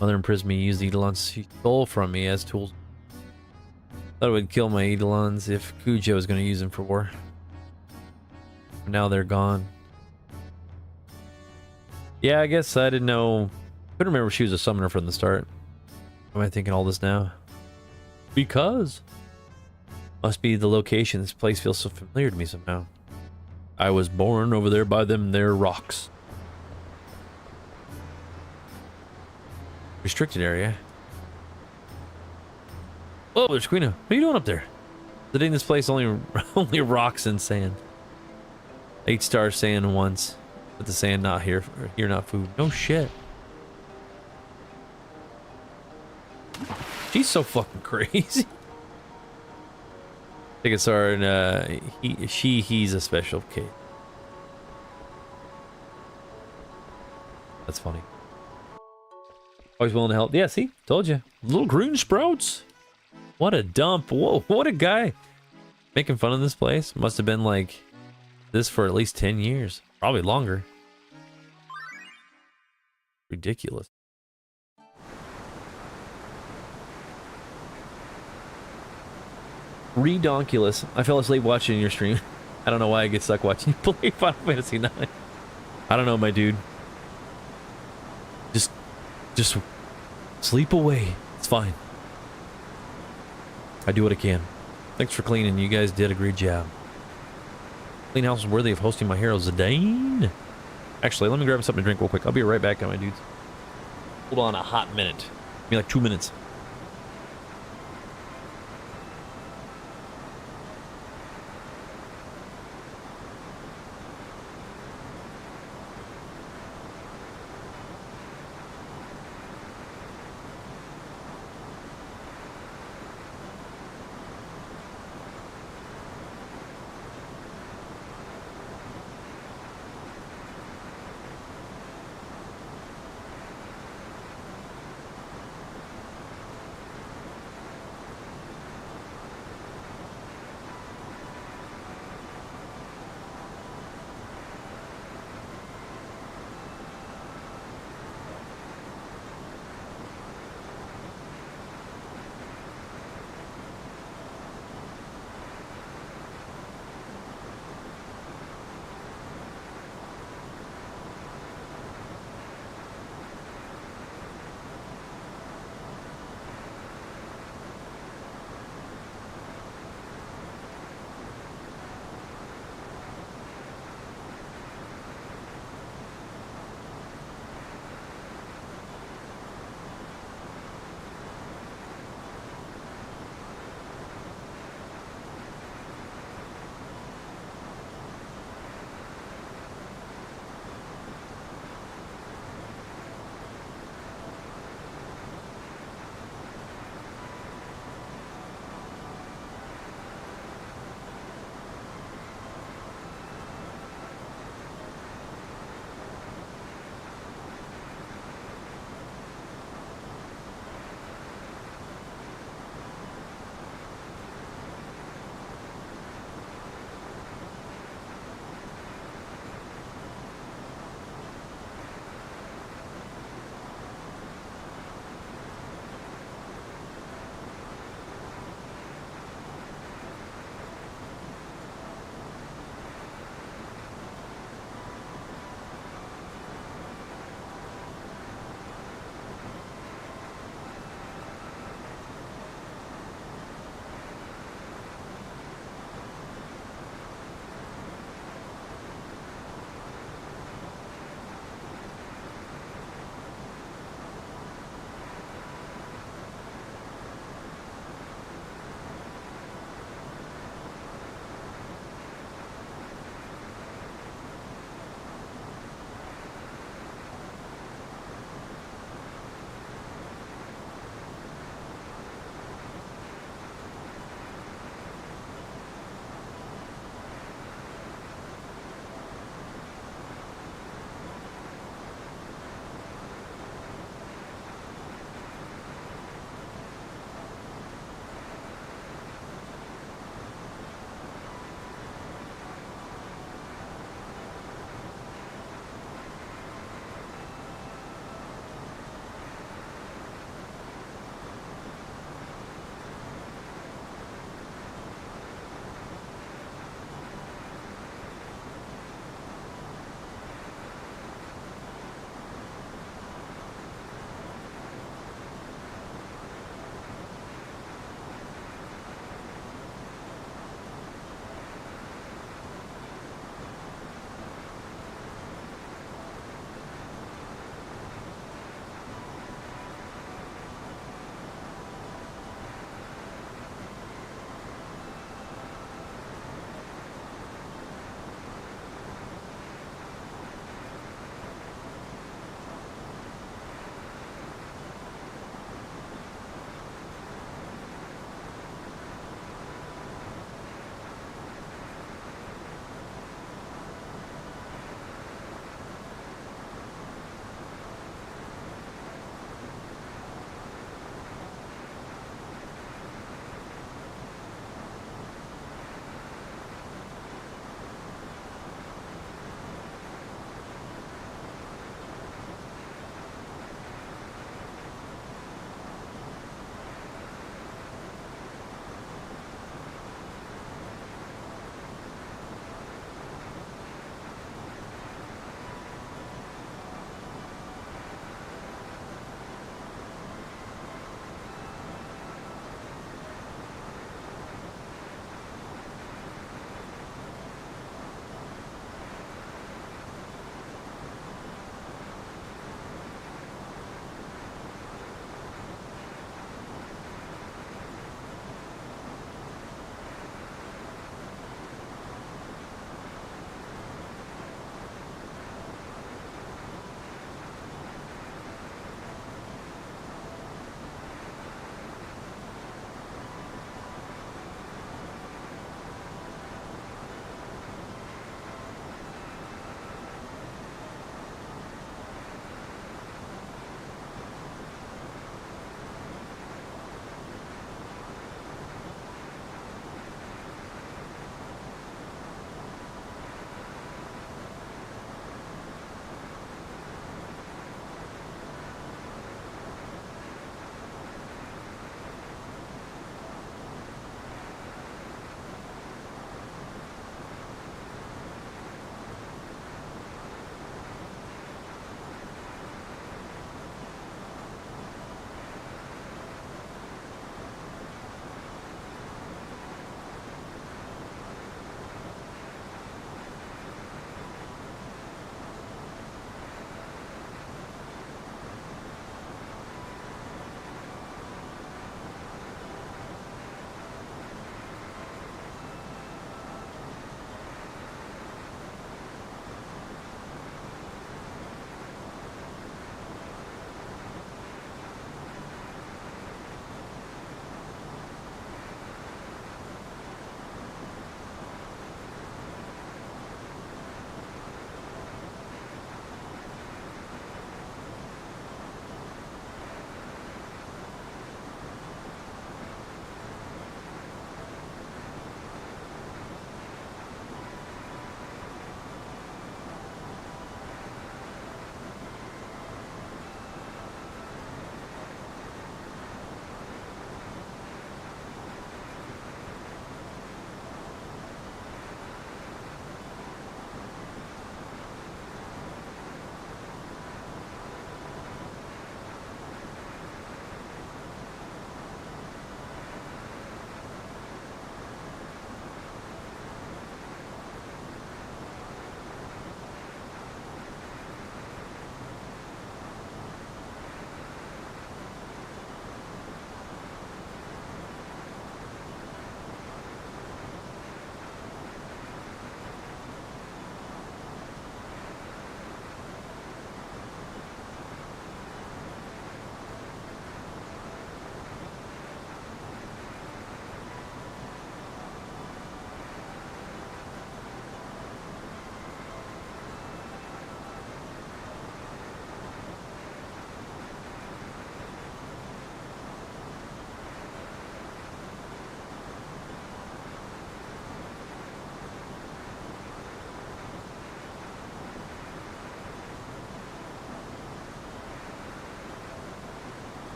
Mother imprisoned me, used the eidolons she stole from me as tools. Thought it would kill my eidolons if Kujo was going to use them for war. But now they're gone. Yeah, I guess I didn't know. Couldn't remember if she was a summoner from the start. Why am I thinking all this now? Because. Must be the location. This place feels so familiar to me somehow. I was born over there by them there rocks. Restricted area. Oh, there's Quina. What are you doing up there? Sitting in this place only rocks and sand. 8 stars sand once. But the sand not here. Here not food. No shit. She's so fucking crazy. I think it's our he's a special case. That's funny. Always willing to help. Yeah, see? Told you. Little green sprouts. What a dump. Whoa, what a guy. Making fun of this place. Must have been like this for at least 10 years. Probably longer. Ridiculous. Redonkulous. I fell asleep watching your stream. I don't know why I get stuck watching you play Final Fantasy IX. I don't know, my dude. Just sleep away. It's fine. I do what I can. Thanks for cleaning. You guys did a great job. Clean house is worthy of hosting my hero, Zidane. Actually, let me grab something to drink real quick. I'll be right back, my dudes. Hold on a hot minute. Give me like 2 minutes.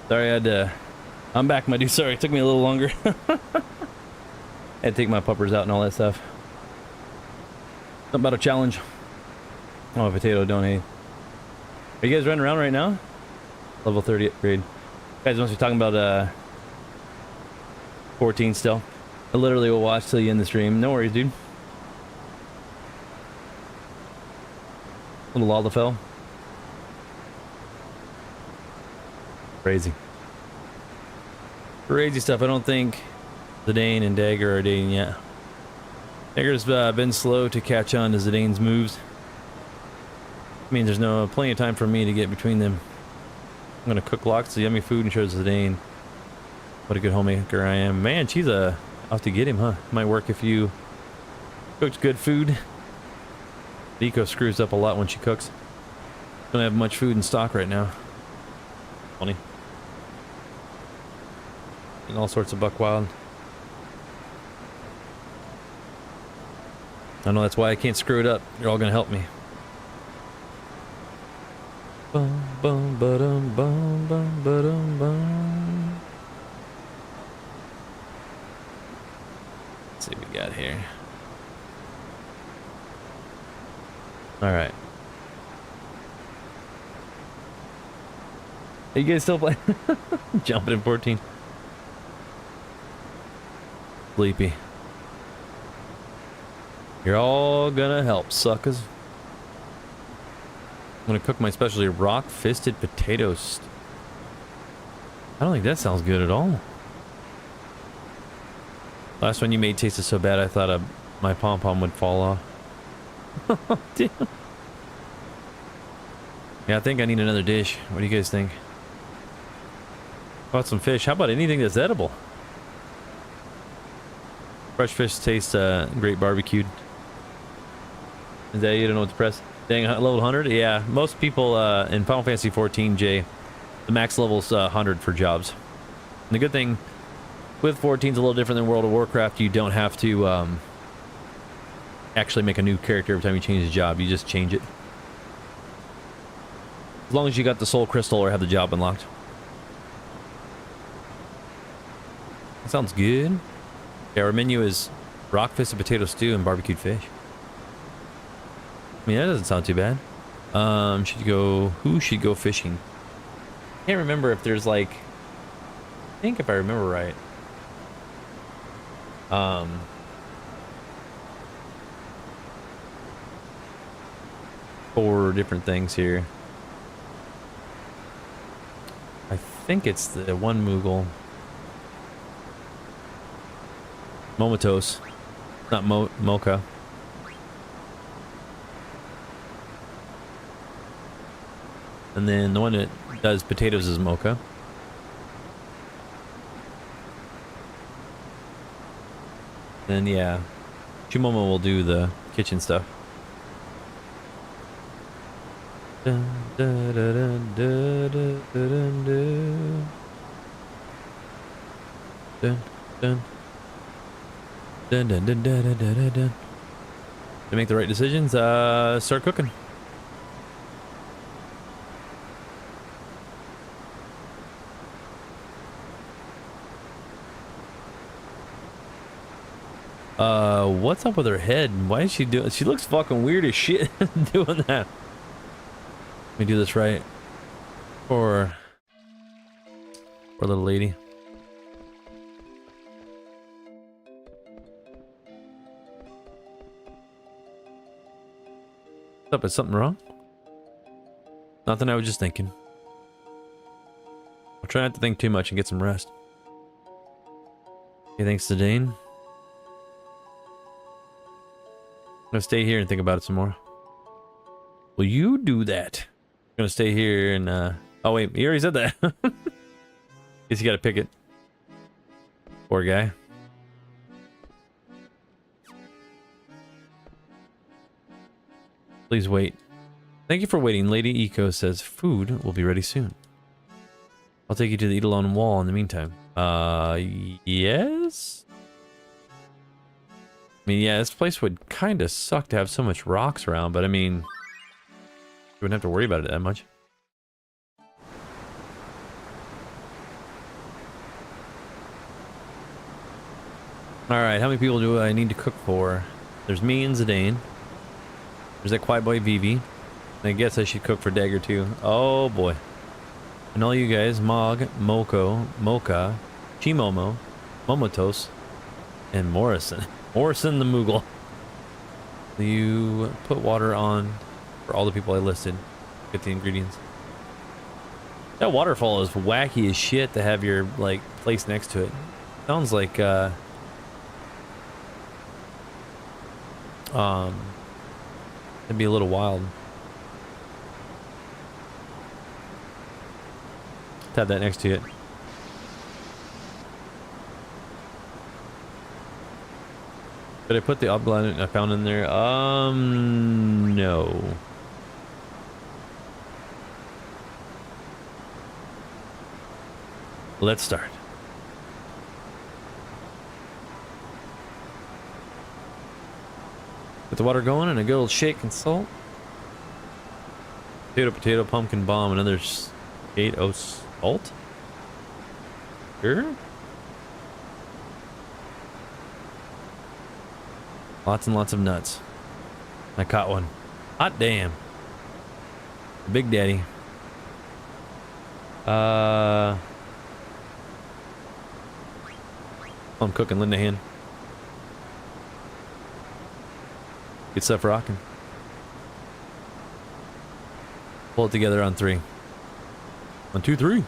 Sorry, I had to... I'm back, my dude. Sorry, it took me a little longer. Had to take my puppers out and all that stuff. Something about a challenge. Oh, potato donate. Are you guys running around right now? Level 30 upgrade. Guys, must be talking about 14 still. I literally will watch till you end the stream. No worries, dude. Little Lalafell. Crazy. Crazy stuff. I don't think Zidane and Dagger are dating yet. Dagger's been slow to catch on to Zidane's moves. I mean, there's plenty of time for me to get between them. I'm gonna cook lots of yummy food and show Zidane what a good homemaker I am. Man, she's I'll have to get him, huh? Might work if you cooked good food. Eiko screws up a lot when she cooks. Don't have much food in stock right now. Funny. And all sorts of buck wild. I know that's why I can't screw it up. You're all gonna help me. Bum bum ba-dum bum bum ba-dum bum. Let's see what we got here. Alright. Are you guys still playing? Jumping in 14. Sleepy. You're all gonna help, suckers. I'm gonna cook my specialty rock-fisted potatoes. I don't think that sounds good at all. Last one you made tasted so bad I thought my pom-pom would fall off. Damn. Yeah, I think I need another dish. What do you guys think? How about some fish? How about anything that's edible? Fresh fish tastes great barbecued. Is that you don't know what to press? Dang, level 100? Yeah, most people in Final Fantasy 14, Jay, the max level's 100 for jobs. And the good thing with 14 is a little different than World of Warcraft. You don't have to actually make a new character every time you change the job. You just change it. As long as you got the soul crystal or have the job unlocked. That sounds good. Yeah, our menu is rock-fisted potato stew and barbecued fish. I mean, that doesn't sound too bad. Who should go fishing? Can't remember if there's like, I think if I remember right. 4 different things here. I think it's the one Moogle. Momatos. Not Mocha. And then the one that does potatoes is Mocha. Then yeah, Chumoma will do the kitchen stuff. Dun, dun, dun, dun, dun, dun, dun, dun, dun. Dun, dun, dun, dun, dun, dun, dun. To make the right decisions, start cooking. What's up with her head? Why is she doing? She looks fucking weird as shit doing that. Let me do this right. Poor little lady. What's up? Is something wrong? Nothing, I was just thinking. I'll try not to think too much and get some rest. Okay, thanks to Dane. I'm gonna stay here and think about it some more. Will you do that? I'm gonna stay here and oh wait, he already said that. Guess you gotta pick it. Poor guy. Please wait. Thank you for waiting. Lady Eiko says food will be ready soon. I'll take you to the Eidolon wall in the meantime. Yes? I mean, yeah, this place would kind of suck to have so much rocks around, but I mean, you wouldn't have to worry about it that much. Alright, how many people do I need to cook for? There's me and Zidane. There's that quiet boy Vivi. I guess I should cook for Dagger too. Oh boy. And all you guys, Mog, Moko, Mocha, Chimomo, Momotos, and Morrison. Morrison the Moogle. You put water on for all the people I listed. Get the ingredients. That waterfall is wacky as shit to have your, like, place next to it. Sounds like, it'd be a little wild. To have that next to it. Did I put the obglan I found in there? No. Let's start. Get the water going and a good old shake and salt. Potato, potato, pumpkin bomb, another potato salt. Sure. Lots and lots of nuts. I caught one. Hot damn. Big Daddy. I'm cooking Linda hand. Get stuff rocking. Pull it together on 3. 1, 2, 3.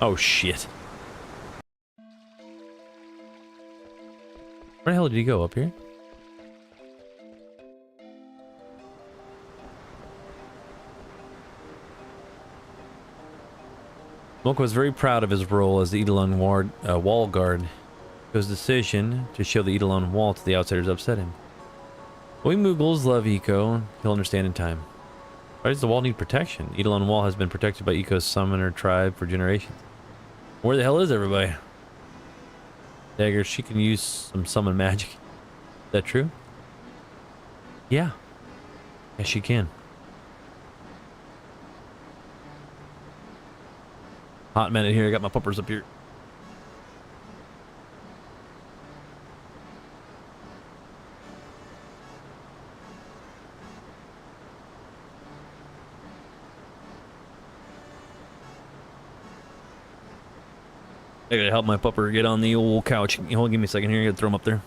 Oh shit. Where the hell did he go? Up here? Mocha was very proud of his role as the Eidolon wall guard. His decision to show the Eidolon wall to the outsiders upset him. We Moogles love Eiko. He'll understand in time. Why does the wall need protection? Eidolon wall has been protected by Eiko's summoner tribe for generations. Where the hell is everybody? Dagger, she can use some summon magic. Is that true? Yeah. Yes, she can. Hot minute here. I got my puppers up here. I gotta help my pupper get on the old couch. Hold on, give me a second here. I gotta throw him up there.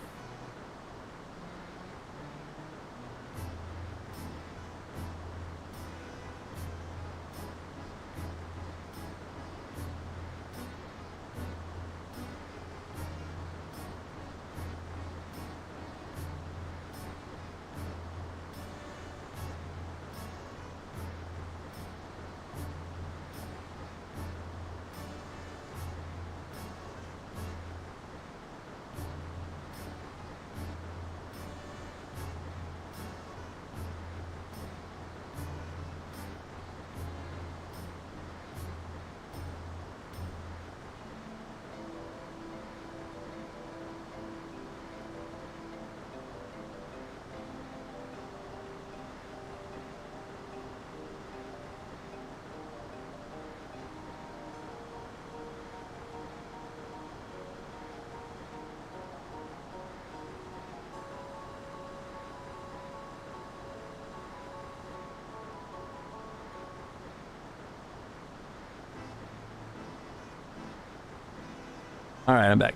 Alright, I'm back.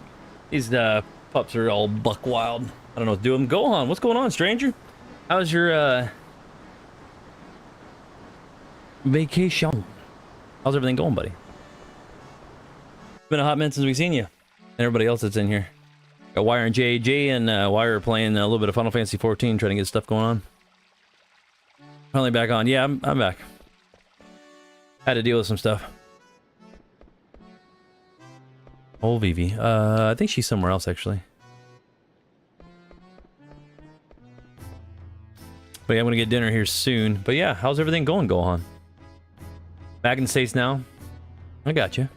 These pups are all buck wild. I don't know what to do with them. Gohan, what's going on, stranger? How's your vacation? How's everything going, buddy? It's been a hot minute since we've seen you. And everybody else that's in here. Got Wire and JJ and Wire playing a little bit of Final Fantasy 14, trying to get stuff going on. Finally back on. Yeah, I'm back. Had to deal with some stuff. Oh, Vivi. I think she's somewhere else, actually. But yeah, I'm gonna get dinner here soon. But yeah, how's everything going, Gohan? Back in the States now. I got you.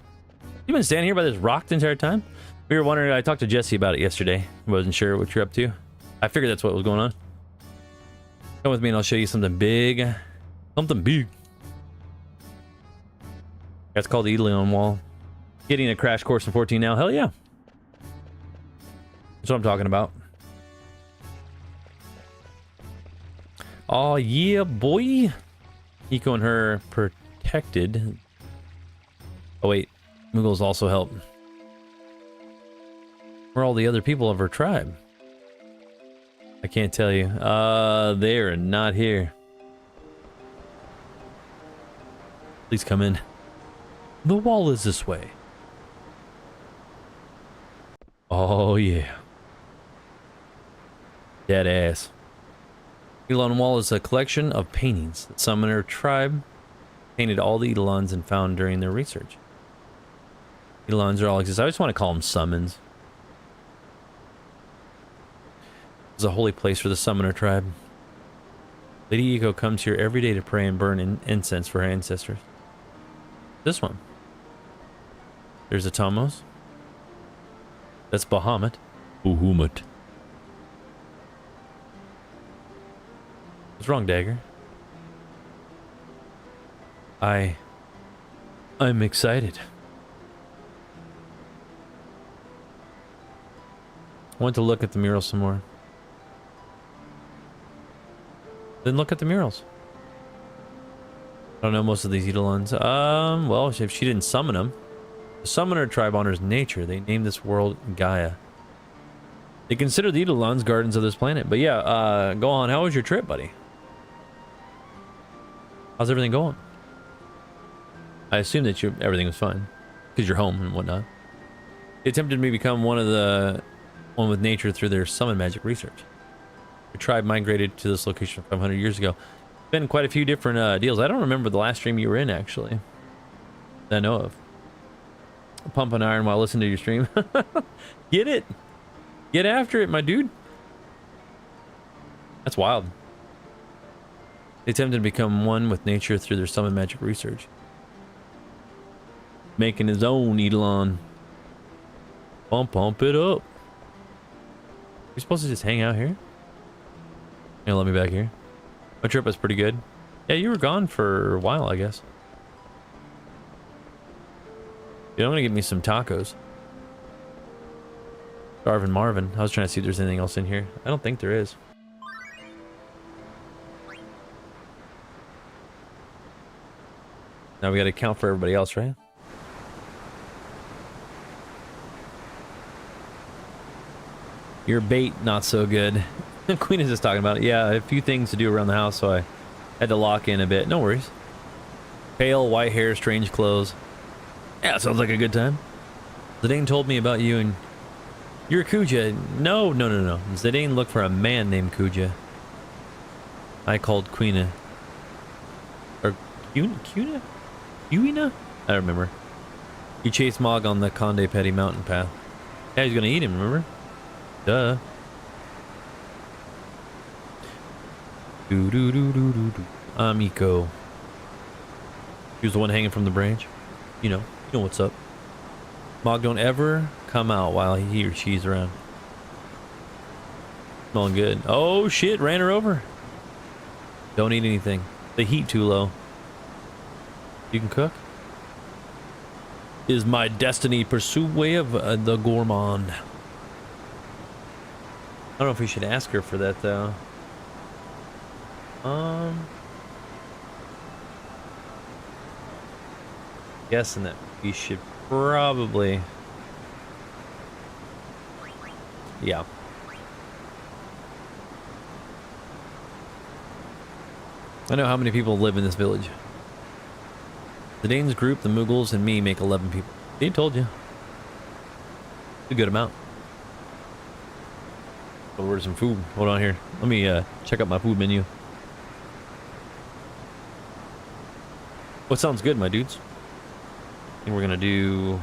You been standing here by this rock the entire time? We were wondering, I talked to Jesse about it yesterday. Wasn't sure what you're up to. I figured that's what was going on. Come with me and I'll show you something big. Something big. That's called the Eidolon Wall. Getting a crash course in 14 now. Hell yeah. That's what I'm talking about. Oh yeah, boy. Eiko and her protected. Oh wait, Muggles also help. Where are all the other people of her tribe? I can't tell you. They're not here. Please come in. The wall is this way. Oh yeah. Dead ass. Eidolon Wall is a collection of paintings. The Summoner tribe painted all the Eidolons and found during their research. Eidolons are all exist. I just want to call them summons. It's a holy place for the Summoner tribe. Lady Eiko comes here every day to pray and burn incense for her ancestors. This one. There's a Tomos. That's Bahamut. Bahamut. What's wrong, Dagger? I'm excited. I want to look at the mural some more. Then look at the murals. I don't know most of these Eidolons. Well, if she didn't summon them. The Summoner tribe honors nature. They named this world Gaia. They consider the Eidolons gardens of this planet. But yeah, go on. How was your trip, buddy? How's everything going? I assume that everything was fine. Because you're home and whatnot. They attempted me to become one with nature through their summon magic research. The tribe migrated to this location 500 years ago. Been quite a few different deals. I don't remember the last stream you were in, actually. That I know of. Pumping iron while listening to your stream. Get it! Get after it, my dude. That's wild. They attempted to become one with nature through their summon magic research. Making his own Eidolon. Pump it up. We're supposed to just hang out here? Yeah, let me back here. My trip was pretty good. Yeah, you were gone for a while, I guess. Yeah, I'm gonna get me some tacos. Darvin Marvin. I was trying to see if there's anything else in here. I don't think there is. Now we gotta account for everybody else, right? Your bait, not so good. Queen is just talking about it. Yeah, a few things to do around the house, so I had to lock in a bit. No worries. Pale, white hair, strange clothes. Yeah, sounds like a good time. Zidane told me about you and... You're Kuja. No. Zidane looked for a man named Kuja. I called Queena. Or Cuna? Uina? I don't remember. He chased Mog on the Conde Petie mountain path. Yeah, he's gonna eat him, remember? Duh. Eiko. He was the one hanging from the branch. You know what's up. Mog, don't ever come out while he or she's around. Smelling good. Oh shit, ran her over. Don't eat anything. The heat too low. You can cook? Is my destiny pursue way of the gourmand. I don't know if we should ask her for that though. Guessing that we should probably... Yeah. I know how many people live in this village. The Danes group, the Muggles, and me make 11 people. He told you. A good amount. I'll order some food. Hold on here. Let me check out my food menu. What sounds good, my dudes? I think we're gonna do...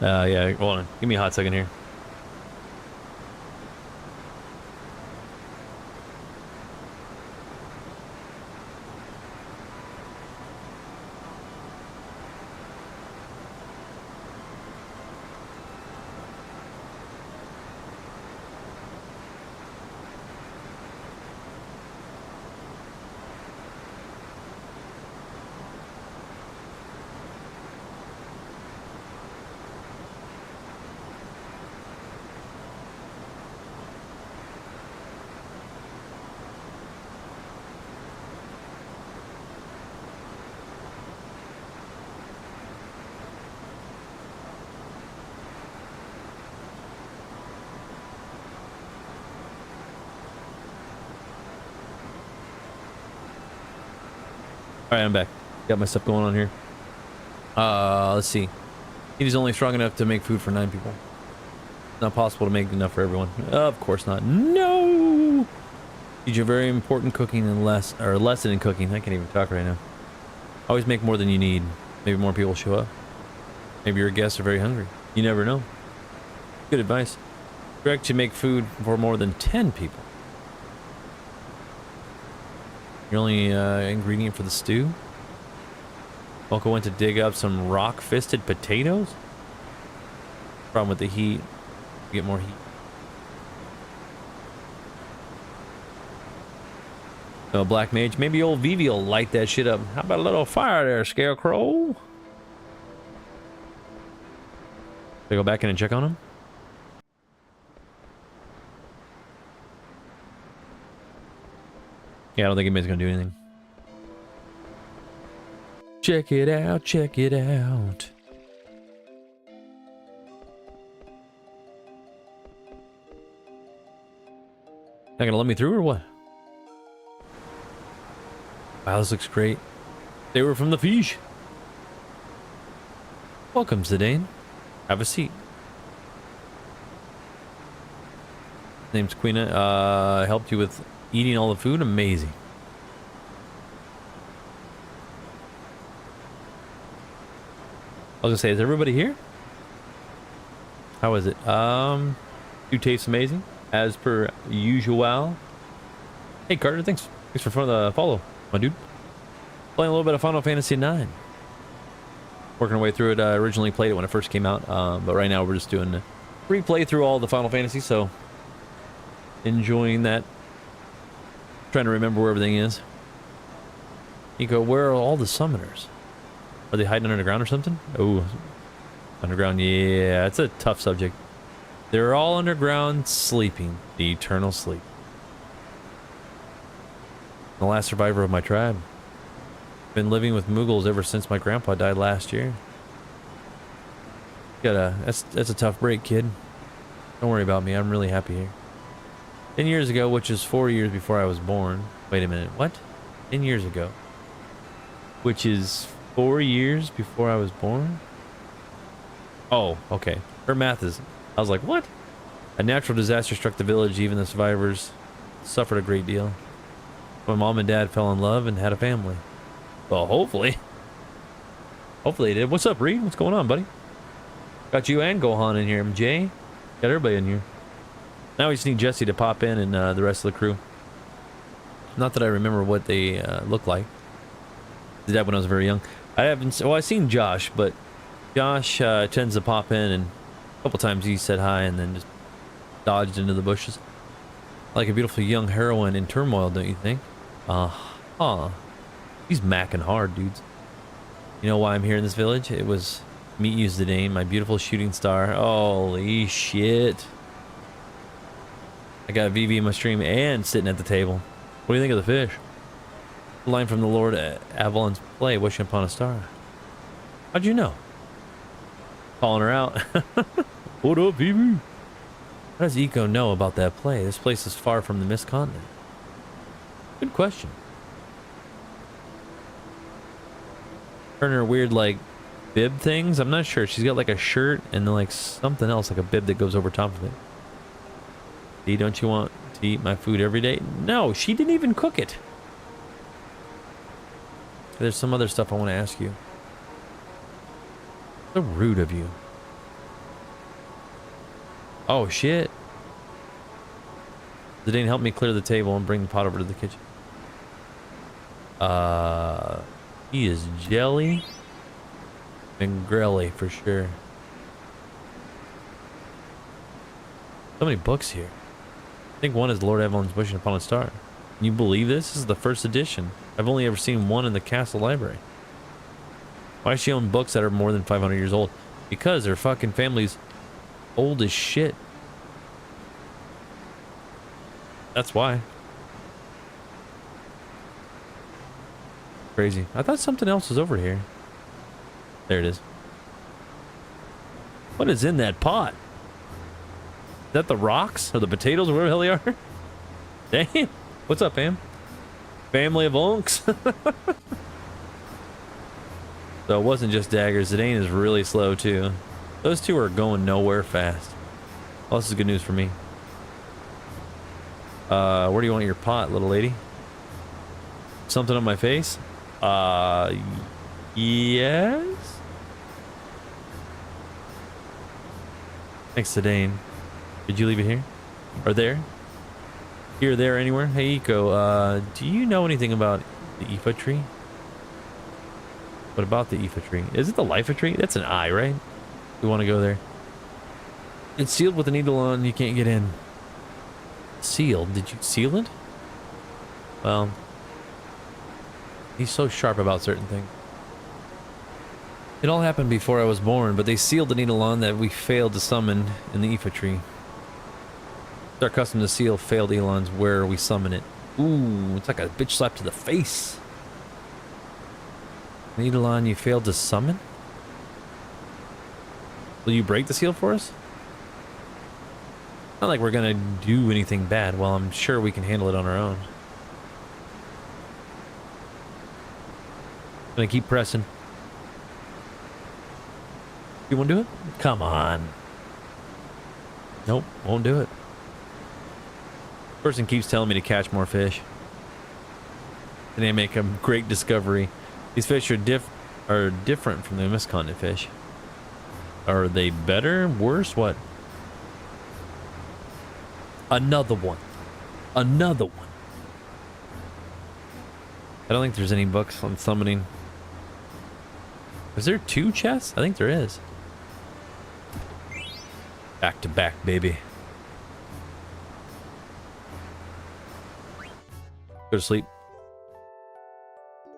yeah, hold on. Give me a hot second here. All right, I'm back. Got my stuff going on here. Let's see. It is only strong enough to make food for 9 people. Not possible to make enough for everyone. Of course not. No. Teach a very important cooking and lesson in cooking. I can't even talk right now. Always make more than you need. Maybe more people show up. Maybe your guests are very hungry. You never know. Good advice. Correct to make food for more than 10 people. Your only ingredient for the stew? Volko went to dig up some rock-fisted potatoes? Problem with the heat. You get more heat. So Black Mage, maybe old Vivi will light that shit up. How about a little fire there, Scarecrow? Should I go back in and check on him? Yeah, I don't think anybody's gonna do anything. Check it out, check it out. Not gonna let me through or what? Wow, this looks great. They were from the Fish. Welcome, Zidane. Have a seat. Name's Queena. Helped you with eating all the food? Amazing. I was gonna say, is everybody here? How is it? You taste amazing, as per usual. Hey Carter, thanks for the follow, my dude. Playing a little bit of Final Fantasy IX. Working our way through it. I originally played it when it first came out, but right now we're just doing a replay through all the Final Fantasy, so enjoying that. Trying to remember where everything is. Eiko, where are all the summoners? Are they hiding underground or something? Oh, underground. Yeah, it's a tough subject. They're all underground sleeping. The eternal sleep. The last survivor of my tribe. Been living with Muggles ever since my grandpa died last year. That's a tough break, kid. Don't worry about me. I'm really happy here. 10 years ago, which is 4 years before I was born. Wait a minute. What? 10 years ago. Which is 4 years before I was born? Oh, okay. Her math is... I was like, what? A natural disaster struck the village. Even the survivors suffered a great deal. My mom and dad fell in love and had a family. Well, hopefully. Hopefully they did. What's up, Reed? What's going on, buddy? Got you and Gohan in here. Jay. Got everybody in here. Now we just need Jesse to pop in and the rest of the crew. Not that I remember what they look like. Did that when I was very young. I haven't... Well, I've seen Josh, but Josh tends to pop in, and a couple times he said hi and then just dodged into the bushes. Like a beautiful young heroine in turmoil, don't you think? He's macking hard, dudes. You know why I'm here in this village? It was meet you, Zidane, my beautiful shooting star. Holy shit. I got Vivi in my stream and sitting at the table. What do you think of the fish? The line from the Lord Avalon's play, Wishing Upon a Star. How'd you know? Calling her out. What up, Vivi? How does Eiko know about that play? This place is far from the Mist Continent. Good question. Her weird, like, bib things? I'm not sure. She's got, like, a shirt and then, like, something else, like a bib that goes over top of it. See, don't you want to eat my food every day? No, she didn't even cook it. There's some other stuff I want to ask you. So rude of you. Oh, shit. Zidane, help me clear the table and bring the pot over to the kitchen. He is jelly and grelly for sure. So many books here. I think one is Lord Avalon's Wishing Upon a Star. Can you believe this? This is the first edition. I've only ever seen one in the castle library. Why does she own books that are more than 500 years old? Because her fucking family's old as shit. That's why. Crazy. I thought something else was over here. There it is. What is in that pot? Is that the rocks or the potatoes or whatever the hell they are? Damn. What's up, fam? Family of unks. So it wasn't just Dagger. Zidane is really slow too. Those two are going nowhere fast. Well, this is good news for me. Where do you want your pot, little lady? Something on my face? Yes? Thanks, Zidane. Did you leave it here? Or there? Here, there, anywhere? Hey, Eiko, do you know anything about the Ifa tree? What about the Ifa tree? Is it the Lifa tree? That's an I, right? We want to go there. It's sealed with a needle on. You can't get in. Sealed? Did you seal it? Well, he's so sharp about certain things. It all happened before I was born, but they sealed the needle on that we failed to summon in the Ifa tree. It's our custom to seal failed Elons where we summon it. Ooh, it's like a bitch slap to the face. Needle on you failed to summon? Will you break the seal for us? Not like we're gonna do anything bad. Well, I'm sure we can handle it on our own. Gonna keep pressing. You wanna do it? Come on. Nope, won't do it. Person keeps telling me to catch more fish. And they make a great discovery. These fish are different from the miscontinent fish. Are they better? Worse? What? Another one. Another one. I don't think there's any books on summoning. Is there 2 chests? I think there is. Back to back, baby. Go to sleep.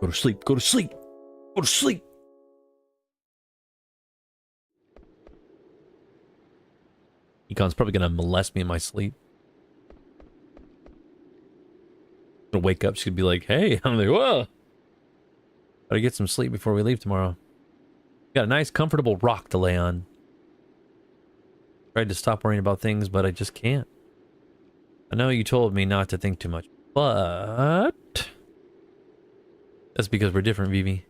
Go to sleep. Go to sleep. Go to sleep. Econ's probably gonna molest me in my sleep. I'm gonna wake up. She's gonna be like, "Hey," I'm like, "Whoa." Gotta get some sleep before we leave tomorrow. Got a nice, comfortable rock to lay on. Tried to stop worrying about things, but I just can't. I know you told me not to think too much, but that's because we're different, Vivi.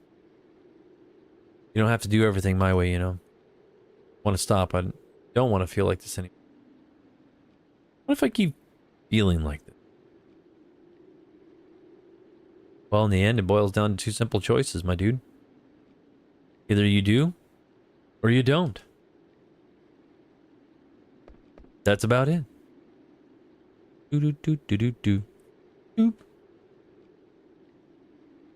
You don't have to do everything my way, you know. Want to stop? I don't want to feel like this anymore. What if I keep feeling like this? Well, in the end, it boils down to 2 simple choices, my dude. Either you do, or you don't. That's about it. Do. Doop. I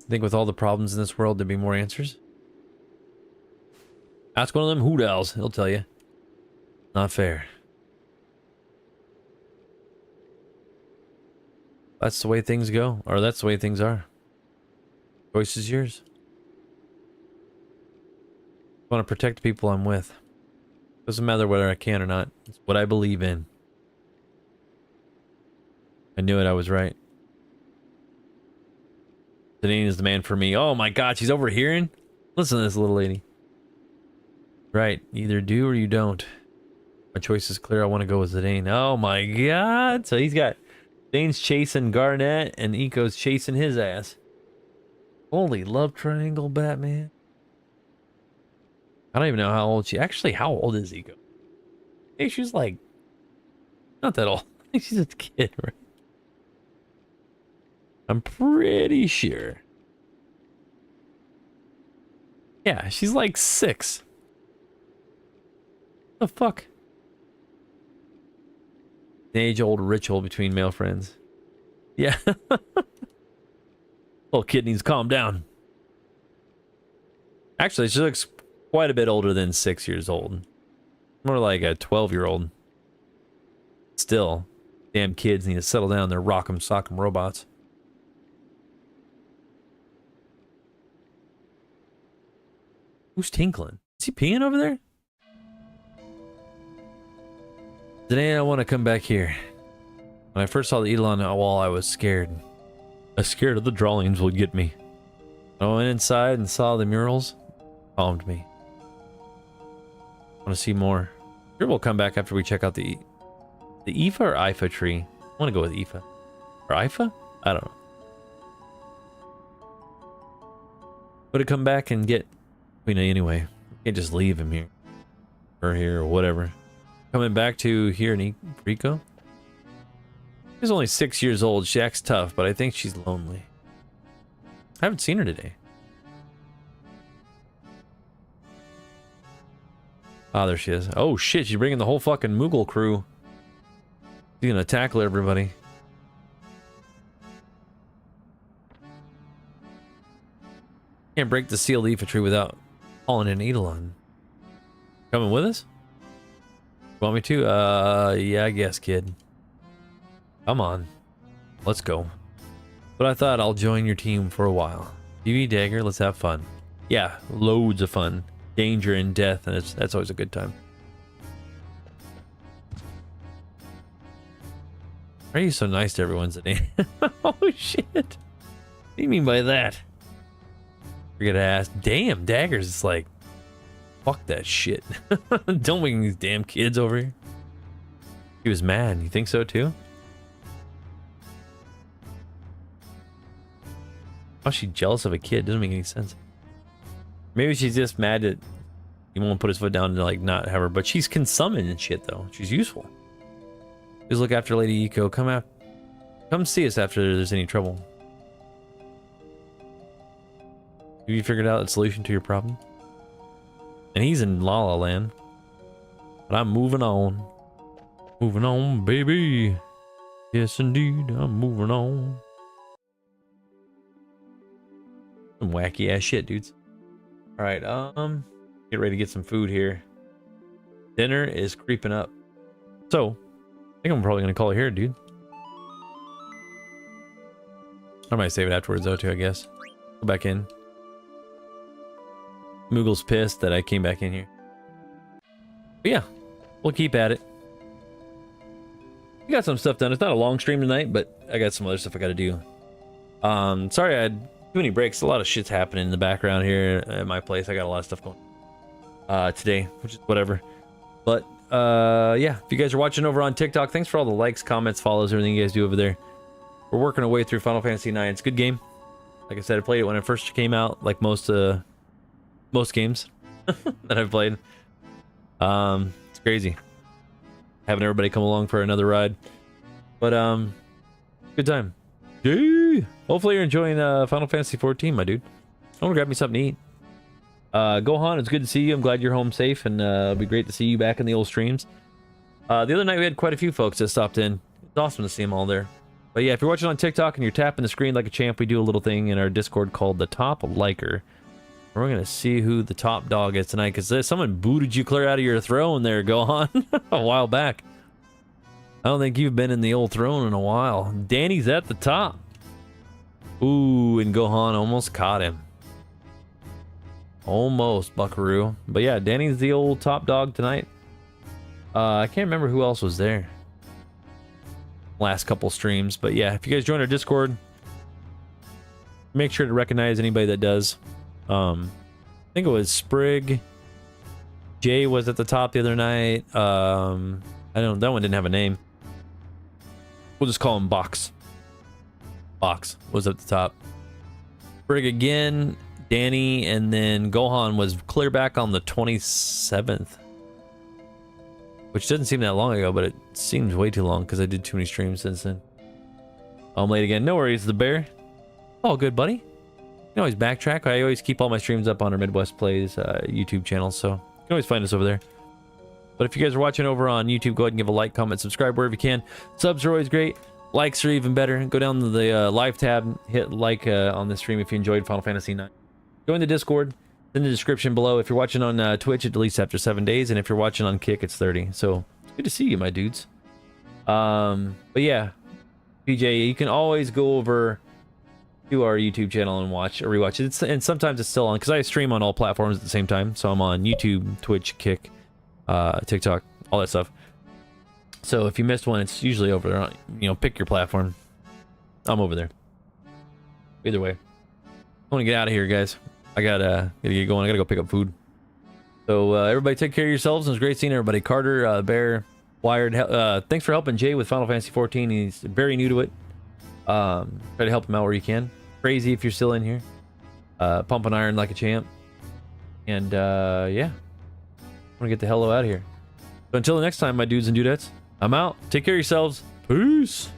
think with all the problems in this world, there'd be more answers. Ask one of them hoot owls, he'll tell you. Not fair. That's the way things go, or that's the way things are. Choice is yours. I want to protect the people I'm with. Doesn't matter whether I can or not. It's what I believe in. I knew it, I was right. Zidane is the man for me. Oh my god, she's overhearing? Listen to this little lady. Right, either do or you don't. My choice is clear, I want to go with Zidane. Oh my god! So he's got... Zidane's chasing Garnet and Eiko's chasing his ass. Holy love triangle, Batman. I don't even know how old she... Actually, how old is Eiko? Hey, she's like... Not that old. I think she's a kid, right? I'm pretty sure. Yeah, she's like 6. The fuck? The age-old ritual between male friends. Yeah. Little kid needs to calm down. Actually, she looks quite a bit older than 6 years old. More like a 12-year-old. Still, damn kids need to settle down. They're rock'em sock'em robots. Who's tinkling? Is he peeing over there? Today I want to come back here. When I first saw the eagle on the wall, I was scared. I was scared of the drawings would get me. I went inside and saw the murals. Calmed me. I want to see more. Sure, we'll come back after we check out the Ifa or Ifa tree. I want to go with Ifa. Or Ifa? I don't know. Would it come back and get We know anyway. Can't just leave him here. Or here, or whatever. Coming back to here in Rico. She's only 6 years old. She acts tough, but I think she's lonely. I haven't seen her today. Ah, there she is. Oh shit, she's bringing the whole fucking Moogle crew. She's gonna tackle everybody. Can't break the sealed leafetry without calling an Eidolon. Coming with us? Want me to? Yeah, I guess, kid. Come on. Let's go. But I thought I'll join your team for a while. BB Dagger, let's have fun. Yeah, loads of fun. Danger and death, and that's always a good time. Why are you so nice to everyone today? Oh shit. What do you mean by that? You're gonna ask. Damn, Daggers, it's like, fuck that shit. Don't bring these damn kids over here. He was mad. You think so too? How's she jealous of a kid? Doesn't make any sense. Maybe she's just mad that he won't put his foot down to like not have her, but she's can summon and shit though. She's useful. Just look after Lady Eiko. Come see us after there's any trouble. Have you figured out the solution to your problem? And he's in La La Land. But I'm moving on. Moving on, baby. Yes, indeed. I'm moving on. Some wacky ass shit, dudes. Alright, get ready to get some food here. Dinner is creeping up. So, I think I'm probably gonna call it here, dude. I might save it afterwards though too, I guess. Go back in. Moogle's pissed that I came back in here. But yeah, we'll keep at it. We got some stuff done. It's not a long stream tonight, but I got some other stuff I gotta do. Sorry I had too many breaks. A lot of shit's happening in the background here at my place. I got a lot of stuff going today, which is whatever. But yeah, if you guys are watching over on TikTok, thanks for all the likes, comments, follows, everything you guys do over there. We're working our way through Final Fantasy IX. It's a good game. Like I said, I played it when it first came out, like most games that I've played. It's crazy having everybody come along for another ride. But good time. Yay! Hopefully you're enjoying Final Fantasy 14, my dude. I want to grab me something to eat. Gohan, it's good to see you. I'm glad you're home safe, and it'll be great to see you back in the old streams. The other night we had quite a few folks that stopped in. It's awesome to see them all there. But yeah, if you're watching on TikTok and you're tapping the screen like a champ, we do a little thing in our Discord called the Top Liker. We're gonna see who the top dog is tonight, because someone booted you clear out of your throne there, Gohan, a while back. I don't think you've been in the old throne in a while. Danny's at the top. Ooh, and Gohan almost caught him. Almost, buckaroo. But yeah, Danny's the old top dog tonight. I can't remember who else was there last couple streams, but yeah, if you guys join our Discord, make sure to recognize anybody that does. I think it was Sprig. Jay was at the top the other night. I don't, that one didn't have a name. We'll just call him Box. Box was at the top. Sprig again, Danny, and then Gohan was clear back on the 27th. Which doesn't seem that long ago, but it seems way too long because I did too many streams since then. I'm late again. No worries, the bear. All good, buddy. You can always backtrack. I always keep all my streams up on our Midwest Plays YouTube channel, so you can always find us over there. But if you guys are watching over on YouTube, go ahead and give a like, comment, subscribe wherever you can. Subs are always great. Likes are even better. Go down to the live tab, hit like on this stream if you enjoyed Final Fantasy IX. Join the Discord. In the description below. If you're watching on Twitch, it deletes after 7 days, and if you're watching on Kick, it's 30. So it's good to see you, my dudes. But yeah, PJ, you can always go over to our YouTube channel and watch or rewatch it. And sometimes it's still on because I stream on all platforms at the same time. So I'm on YouTube, Twitch, Kick, TikTok, all that stuff. So if you missed one, it's usually over there. You know, pick your platform. I'm over there. Either way, I want to get out of here, guys. I gotta get going. I gotta go pick up food. So everybody take care of yourselves. It was great seeing everybody. Carter, Bear, Wired. Thanks for helping Jay with Final Fantasy 14. He's very new to it. Try to help him out where you can. Crazy if you're still in here. Pumping iron like a champ. And yeah, I'm gonna get the hell out of here. So until the next time, my dudes and dudettes, I'm out. Take care of yourselves. Peace.